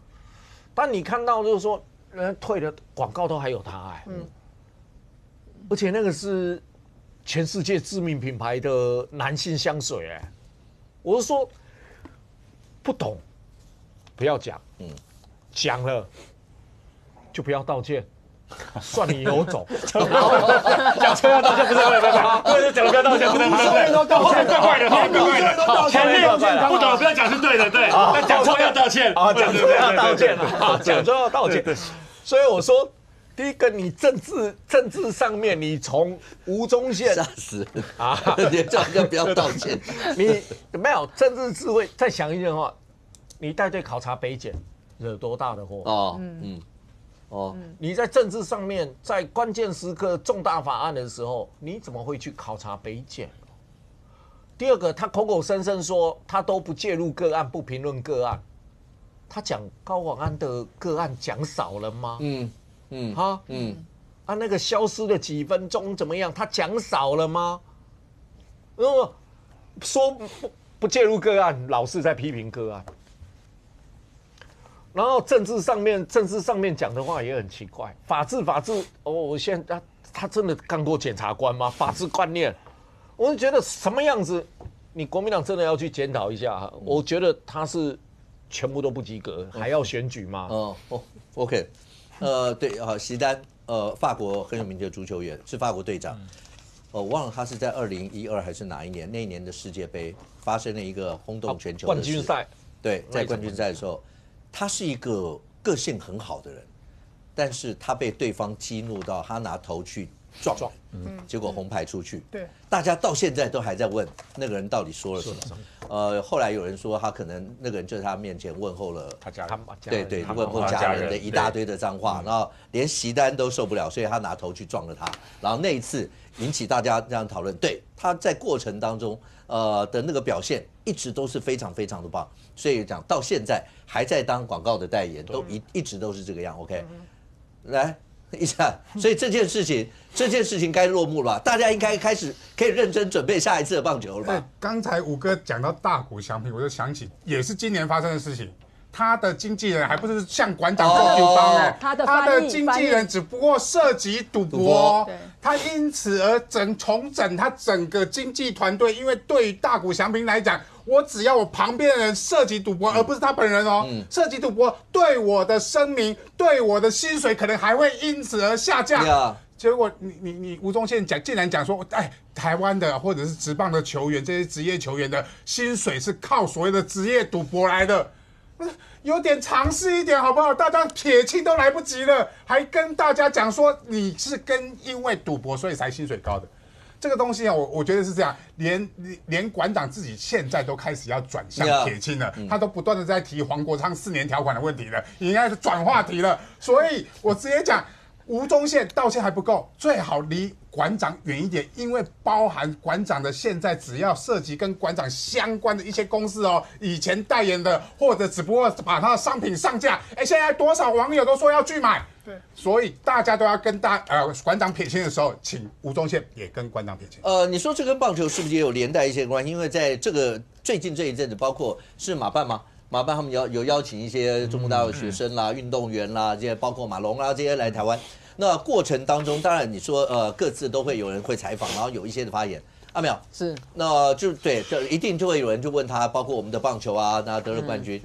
但你看到就是说，人家退的广告都还有他而且那个是。全世界知名品牌的男性香水，我是说不懂，不要讲，讲了就不要道歉，算你有种。讲错要道歉，不是对，讲了不要道歉，不能道歉，怪怪的，怪的。前面不懂不要讲是对的，对，但讲错要道歉，讲错要道歉了，讲错要道歉。所以我说。第一个，你政治上面，你从吴宗宪吓死你叫人家不要道歉。你没有政治智慧，再想一件话，你带队考察北检，惹多大的祸？你在政治上面，在关键时刻重大法案的时候，你怎么会去考察北检？第二个，他口口声声说他都不介入个案，不评论个案，他讲高虹安的个案讲少了吗？那个消失了几分钟怎么样？他讲少了吗？说不介入个案，老是在批评个案。然后政治上面讲的话也很奇怪，法治，我现在他真的干过检察官吗？法治观念，我就觉得什么样子，你国民党真的要去检讨一下。我觉得他是全部都不及格，还要选举吗？OK。对啊，席丹，法国很有名的足球员，是法国队长。我忘了他是在2012还是哪一年，那一年的世界杯发生了一个轰动全球的冠军赛。对，在冠军赛的时候，他是一个个性很好的人，但是他被对方激怒到，他拿头去撞，结果红牌出去。对，大家到现在都还在问那个人到底说了什么。后来有人说他可能那个人就在他面前问候了他家人，对，问候家人的一大堆的脏话，然后连席丹都受不了，所以他拿头去撞了他。然后那一次引起大家这样讨论，对他在过程当中的那个表现一直都是非常非常的棒，所以讲到现在还在当广告的代言，都一直都是这个样。OK， 来。一下，所以这件事情该落幕了吧？大家应该开始可以认真准备下一次的棒球了吧？刚才吴哥讲到大谷翔平，我就想起也是今年发生的事情。他的经纪人还不是向馆长做丢包他的经纪人只不过涉及赌博，他因此而重整他整个经纪团队，因为对于大谷翔平来讲，我只要我旁边的人涉及赌博，而不是他本人涉及赌博，对我的声名、对我的薪水可能还会因此而下降。结果你吴宗宪竟然讲说，台湾的或者是职棒的球员，这些职业球员的薪水是靠所谓的职业赌博来的。有点尝试一点好不好？大家撇清都来不及了，还跟大家讲说你是因为赌博所以才薪水高的，这个东西我觉得是这样，连馆长自己现在都开始要转向撇清了，他都不断的在提黄国昌4年条款的问题了，应该是转话题了，所以我直接讲。吴宗宪道歉还不够，最好离馆长远一点，因为包含馆长的现在只要涉及跟馆长相关的一些公司以前代言的，或者只不过把他的商品上架，现在多少网友都说要去买，对，所以大家都要跟馆长撇清的时候，请吴宗宪也跟馆长撇清。你说这跟棒球是不是也有连带一些关系？因为在这个最近这一阵子，包括是马办吗？马办他们有邀请一些中国大陆学生啦、运动员啦，这些包括马龙啦这些来台湾。那过程当中，当然你说各自都会有人会采访，然后有一些的发言。阿淼是，那就对，就一定就会有人就问他，包括我们的棒球啊，那得了冠军，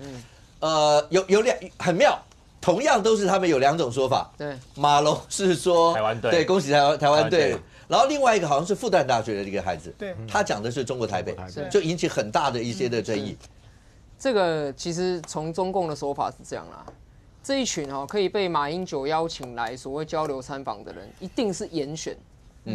有很妙。同样都是他们有2种说法。对，马龙是说台湾队，对，恭喜台湾队。然后另外一个好像是复旦大学的一个孩子，对，他讲的是中国台北，就引起很大的一些的争议。这个其实从中共的说法是这样啦，这一群可以被马英九邀请来所谓交流参访的人，一定是严选。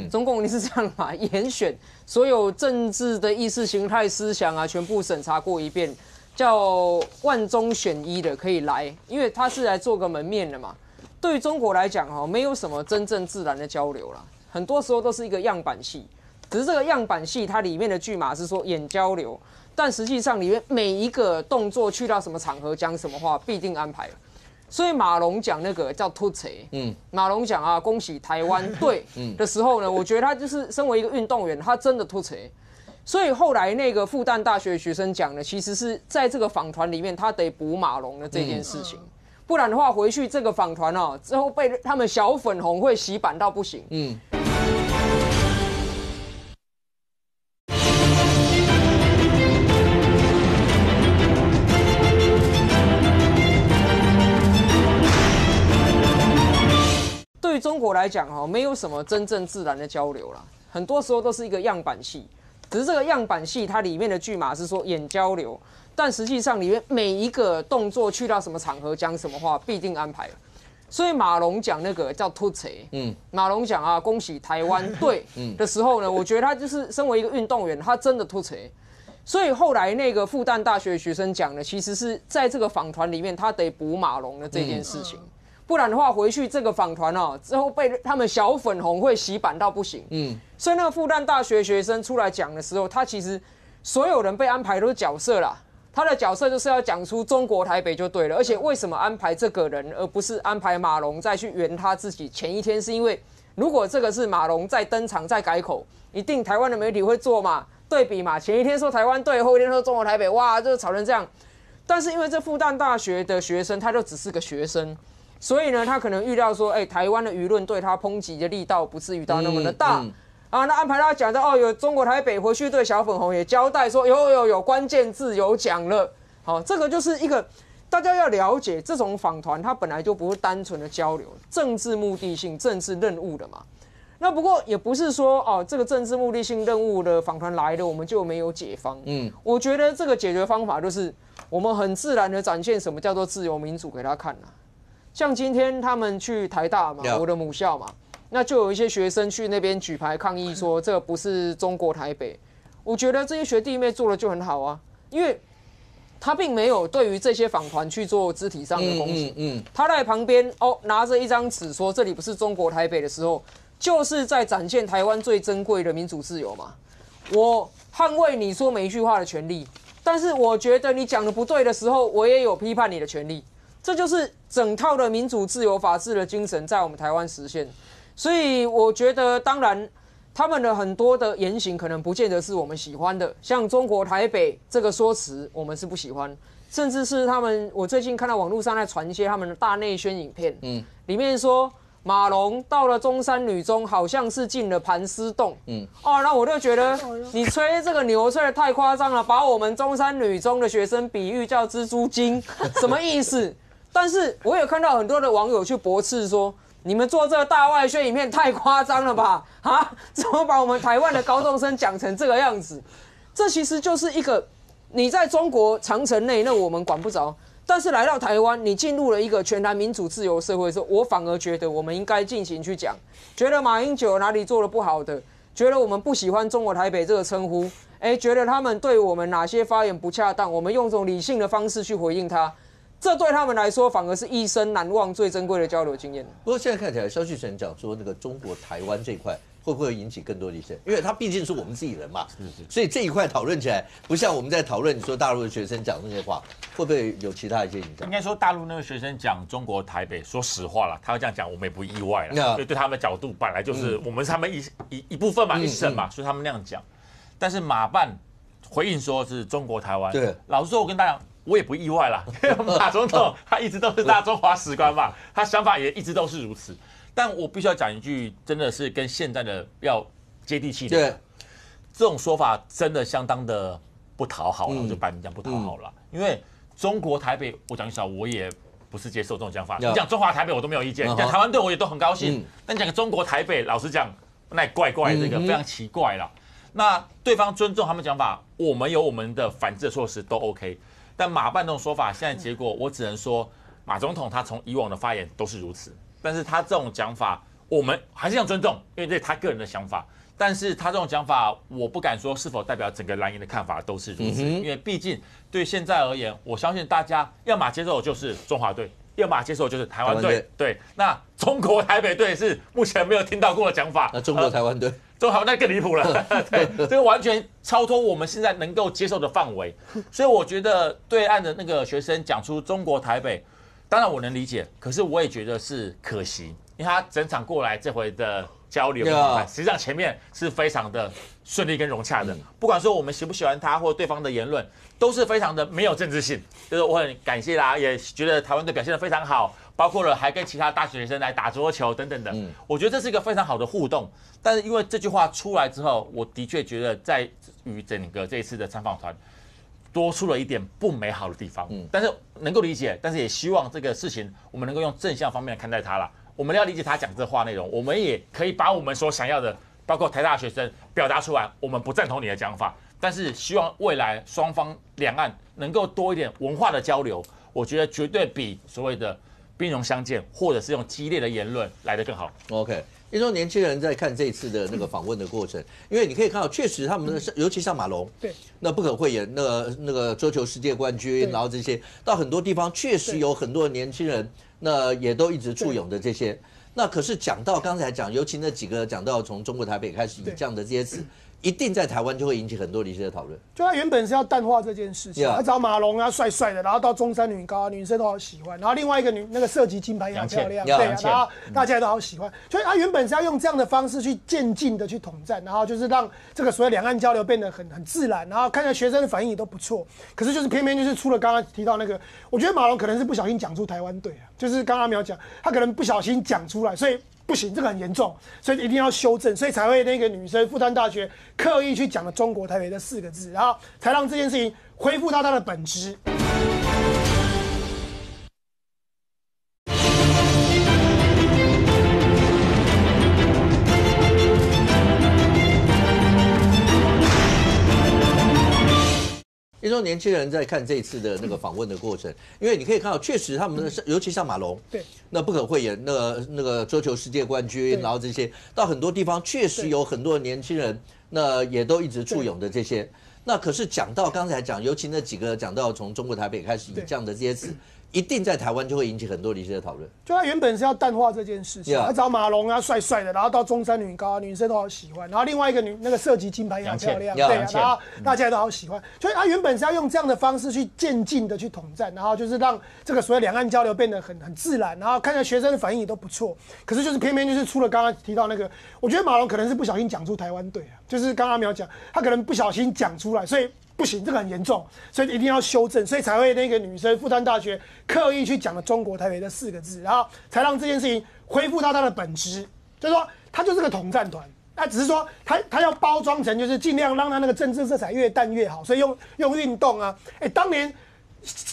中共一定是这样嘛，严选所有政治的意识形态思想啊，全部审查过一遍。叫万中选一的可以来，因为他是来做个门面的嘛。对于中国来讲，没有什么真正自然的交流啦，很多时候都是一个样板戏。只是这个样板戏，它里面的剧码是说演交流，但实际上里面每一个动作去到什么场合讲什么话，必定安排。所以马龙讲那个叫突锤，马龙讲啊，恭喜台湾队的时候呢，我觉得他就是身为一个运动员，他真的突锤。所以后来那个复旦大学的学生讲的，其实是在这个访团里面，他得补马龙的这件事情，不然的话回去这个访团之后被他们小粉红会洗版到不行。对于中国来讲，没有什么真正自然的交流啦，很多时候都是一个样板戏。只是这个样板戏，它里面的剧码是说演交流，但实际上里面每一个动作去到什么场合讲什么话，必定安排。所以马龙讲那个叫突锤，马龙讲啊，恭喜台湾队的时候呢，我觉得他就是身为一个运动员，他真的突锤。所以后来那个复旦大学的学生讲的，其实是在这个访团里面，他得补马龙的这件事情，不然的话回去这个访团之后被他们小粉红会洗版到不行。所以那个复旦大学学生出来讲的时候，他其实所有人被安排都是角色啦，他的角色就是要讲出中国台北就对了。而且为什么安排这个人，而不是安排马龙再去圆他自己？前一天是因为如果这个是马龙再登场再改口，一定台湾的媒体会做嘛，对比嘛。前一天说台湾队，后一天说中国台北，哇，就吵成这样。但是因为这复旦大学的学生，他就只是个学生。所以呢，他可能预料说，台湾的舆论对他抨击的力道不至于到那么的大。那安排他讲到有中国台北回去对小粉红也交代说有关键字有讲了。好，这个就是一个大家要了解，这种访团它本来就不是单纯的交流，政治目的性、政治任务的嘛。那不过也不是说这个政治目的性任务的访团来了，我们就没有解方。我觉得这个解决方法就是我们很自然的展现什么叫做自由民主给他看啦。像今天他们去台大嘛，我的母校嘛。那就有一些学生去那边举牌抗议说这不是中国台北。我觉得这些学弟妹做的就很好啊，因为他并没有对于这些访团去做肢体上的攻击。他在旁边拿着一张纸说这里不是中国台北的时候，就是在展现台湾最珍贵的民主自由嘛。我捍卫你说每一句话的权利，但是我觉得你讲的不对的时候，我也有批判你的权利。这就是整套的民主自由法治的精神在我们台湾实现。所以我觉得，当然，他们的很多的言行可能不见得是我们喜欢的，像中国台北这个说辞，我们是不喜欢，甚至是我最近看到网络上在传一些他们的大内宣影片，里面说马龙到了中山女中，好像是进了盘丝洞，那我就觉得你吹这个牛吹得太夸张了，把我们中山女中的学生比喻叫蜘蛛精，什么意思？但是我有看到很多的网友去驳斥说，你们做这个大外宣影片太夸张了吧？怎么把我们台湾的高中生讲成这个样子？这其实就是一个你在中国长城内，那我们管不着。但是来到台湾，你进入了一个全然民主自由社会的时候，我反而觉得我们应该进行去讲，觉得马英九哪里做得不好的，觉得我们不喜欢中国台北这个称呼，觉得他们对我们哪些发言不恰当，我们用这种理性的方式去回应他。这对他们来说，反而是一生难忘、最珍贵的交流经验。不过现在看起来，萧旭晨讲说那个中国台湾这一块会不会引起更多的一些？因为他毕竟是我们自己人嘛，所以这一块讨论起来，不像我们在讨论你说大陆的学生讲那些话，会不会有其他一些影响？应该说大陆那个学生讲中国台北，说实话啦，他要这样讲，我们也不意外啦，因为对他们的角度本来就是我们是他们一部分嘛，一省嘛，所以他们那样讲。但是马办回应说是中国台湾，对，老实说，我跟大家讲。我也不意外啦，因为马总统他一直都是大中华史观嘛，他想法也一直都是如此。但我必须要讲一句，真的是跟现在的要接地气的。这种说法真的相当的不讨好了，我就摆明讲不讨好了。因为中国台北，我讲句实话，我也不是接受这种讲法。你讲中华台北，我都没有意见；讲台湾队，我也都很高兴。但讲中国台北，老实讲，那也怪怪，这个非常奇怪啦。那对方尊重他们讲法，我们有我们的反制措施都 OK。但马办这种说法，现在结果我只能说，马总统他从以往的发言都是如此，但是他这种讲法，我们还是要尊重，因为这是他个人的想法。但是他这种讲法，我不敢说是否代表整个蓝营的看法都是如此，因为毕竟对现在而言，我相信大家要么接受就是中华队，要么接受就是台湾队。对，那中国台北队是目前没有听到过的讲法。那中国台湾队，中国台湾队更离谱了。对，这个完全超脱我们现在能够接受的范围。所以我觉得对岸的那个学生讲出中国台北，当然我能理解，可是我也觉得是可惜，因为他整场过来这回的交流，实际上前面是非常的顺利跟融洽的。不管说我们喜不喜欢他或对方的言论，都是非常的没有政治性。就是我很感谢啦，也觉得台湾队表现得非常好，包括了还跟其他大学生来打桌球等等的。我觉得这是一个非常好的互动。但是因为这句话出来之后，我的确觉得在于整个这一次的参访团多出了一点不美好的地方。但是能够理解，但是也希望这个事情我们能够用正向方面来看待它啦。我们要理解他讲这话内容，我们也可以把我们所想要的，包括台大学生表达出来。我们不赞同你的讲法，但是希望未来双方两岸能够多一点文化的交流。我觉得绝对比所谓的兵戎相见，或者是用激烈的言论来得更好。OK， 因为年轻人在看这一次的那个访问的过程，因为你可以看到，确实他们的，尤其像马龙，对，那不可讳言，那个桌球世界冠军，然后这些到很多地方，确实有很多的年轻人。那也都一直簇拥的这些，那可是讲到刚才讲，尤其那几个讲到从中国台北开始以这样的这些词，一定在台湾就会引起很多的一些讨论。就他原本是要淡化这件事情，他找马龙啊帅帅的，然后到中山女高，女生都好喜欢，然后另外一个那个射击金牌也很漂亮，对啊，然后大家都好喜欢，所以他原本是要用这样的方式去渐进的去统战，然后就是让这个所谓两岸交流变得很自然，然后看起来学生的反应也都不错。可是就是偏偏就是出了刚刚提到那个，我觉得马龙可能是不小心讲出台湾队啊，就是刚刚阿苗讲，他可能不小心讲出来，所以。不行，这个很严重，所以一定要修正，所以才会那个女生复旦大学刻意去讲了中国台北这4个字，然后才让这件事情恢复到它的本质。因为年轻人在看这一次的那个访问的过程，因为你可以看到，确实他们的，尤其像马龙，对，那不可讳言，那个桌球世界冠军，然后这些到很多地方，确实有很多的年轻人，那也都一直簇拥的这些。那可是讲到刚才讲，尤其那几个讲到从中国台北开始以这样的这些词。一定在台湾就会引起很多的一些讨论。就他原本是要淡化这件事情，他找马龙啊帅帅的，然后到中山女高，女生都好喜欢，然后另外一个那个射击金牌也很漂亮，对啊，然后大家都好喜欢。所以他原本是要用这样的方式去渐进的去统战，然后就是让这个所谓两岸交流变得很自然，然后看起来学生的反应也都不错。可是就是偏偏就是出了刚刚提到那个，我觉得马龙可能是不小心讲出台湾队啊，就是刚刚阿苗讲，他可能不小心讲出来，所以。不行，这个很严重，所以一定要修正，所以才会那个女生复旦大学刻意去讲了中国台北这4个字，然后才让这件事情恢复到它的本质，就是说它就是个统战团，那只是说它要包装成就是尽量让它那个政治色彩越淡越好，所以用运动啊，当年。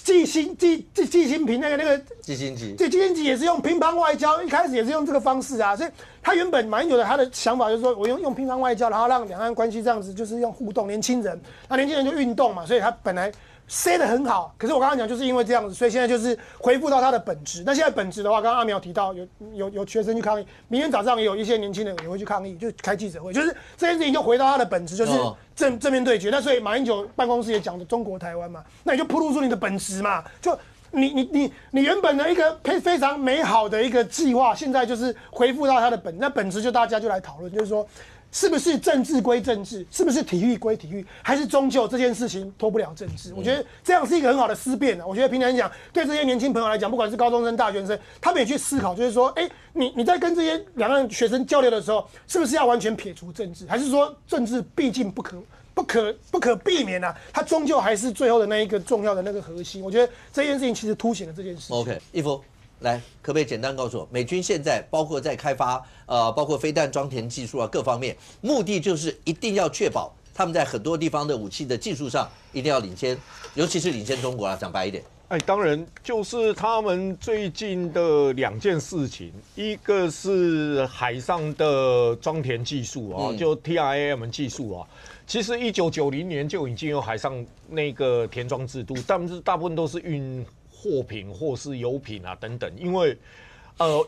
季新平那个季新吉也是用乒乓外交，一开始也是用这个方式啊，所以他原本马英九的他的想法就是说我用乒乓外交，然后让两岸关系这样子，就是用互动，年轻人就运动嘛，所以他本来塞得很好，可是我刚刚讲就是因为这样子，所以现在就是恢复到它的本质。那现在本质的话，刚刚阿苗提到有学生去抗议，明天早上也有一些年轻人也会去抗议，就开记者会，就是这件事情就回到它的本质，就是正面对决。那所以马英九办公室也讲的中国台湾嘛，那你就暴露出你的本质嘛，就你原本的一个非常美好的一个计划，现在就是恢复到它的那本质，就大家就来讨论，就是说。是不是政治归政治？是不是体育归体育？还是终究这件事情脱不了政治？我觉得这样是一个很好的思辨啊。我觉得平常讲，对这些年轻朋友来讲，不管是高中生、大学生，他们也去思考，就是说，你在跟这些两岸学生交流的时候，是不是要完全撇除政治？还是说政治毕竟不可避免啊？它终究还是最后的那一个重要的那个核心。我觉得这件事情其实凸显了这件事情。OK， 一夫。来，可不可以简单告诉我，美军现在包括在开发包括飞弹装填技术啊各方面，目的就是一定要确保他们在很多地方的武器的技术上一定要领先，尤其是领先中国啦。讲白一点。哎，当然就是他们最近的2件事情，一个是海上的装填技术啊，就 TRAM 技术啊。其实1990年就已经有海上那个填装制度，但是大部分都是运货品或是油品啊等等，因为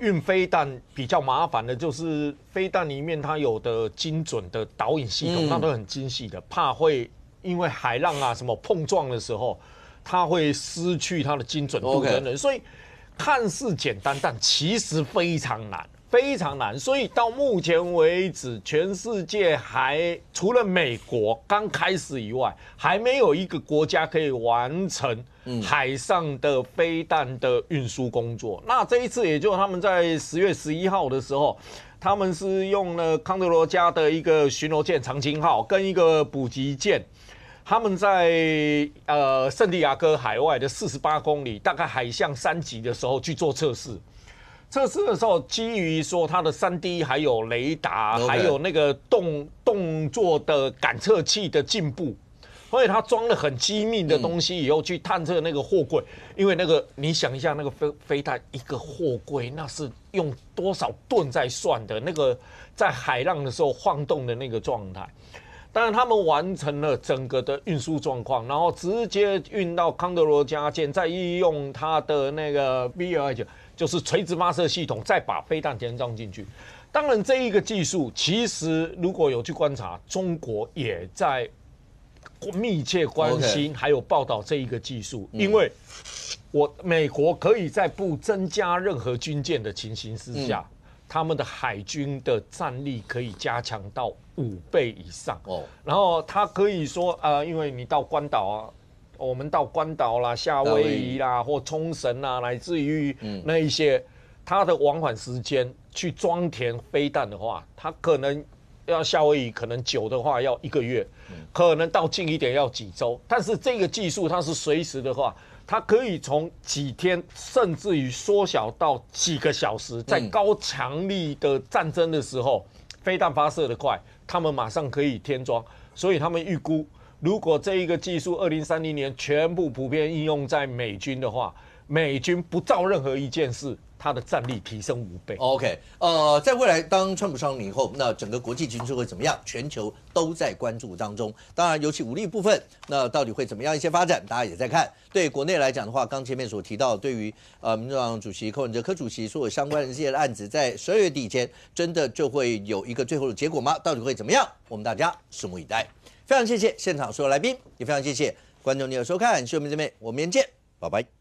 运飞弹比较麻烦的就是飞弹里面它有的精准的导引系统，那都很精细的，怕会因为海浪啊什么碰撞的时候。它会失去它的精准度等等，所以看似简单，但其实非常难，非常难。所以到目前为止，全世界还除了美国刚开始以外，还没有一个国家可以完成海上的飞弹的运输工作。那这一次，也就是他们在10月11号的时候，他们是用了康德罗加的一个巡逻舰长青号跟一个补给舰。他们在圣地亚哥海外的48公里，大概海象3级的时候去做测试。测试的时候，基于说它的3D 还有雷达，还有那个动作的感测器的进步，所以它装了很机密的东西以后去探测那个货柜。因为那个你想一下，那个飞弹一个货柜那是用多少吨在算的，那个在海浪的时候晃动的那个状态。当然，他们完成了整个的运输状况，然后直接运到康德罗加舰，再利用它的那个 BLH， 就是垂直发射系统，再把飞弹填装进去。当然，这一个技术其实如果有去观察，中国也在密切关心，还有报道这一个技术，因为美国可以在不增加任何军舰的情形之下。他们的海军的战力可以加强到5倍以上然后他可以说因为你到关岛啊，我们到关岛啦、夏威夷啦或冲绳啊，乃至于那一些，它的往返时间去装填飞弹的话，它可能要夏威夷可能久的话要1个月，可能到近一点要几周，但是这个技术它是随时的话。它可以从几天，甚至于缩小到几个小时，在高强力的战争的时候，飞弹发射的快，他们马上可以添装。所以他们预估，如果这一个技术2030年全部普遍应用在美军的话，美军不造任何一件事，它的战力提升5倍。OK， 在未来当川普上任以后，那整个国际局势会怎么样？全球都在关注当中。当然，尤其武力部分，那到底会怎么样一些发展，大家也在看。对国内来讲的话，刚前面所提到，对于民主党主席柯文哲柯主席所有相关的这些案子，在12月底以前，真的就会有一个最后的结果吗？到底会怎么样？我们大家拭目以待。非常谢谢现场所有来宾，也非常谢谢观众您的收看，我们这边我们明天见，拜拜。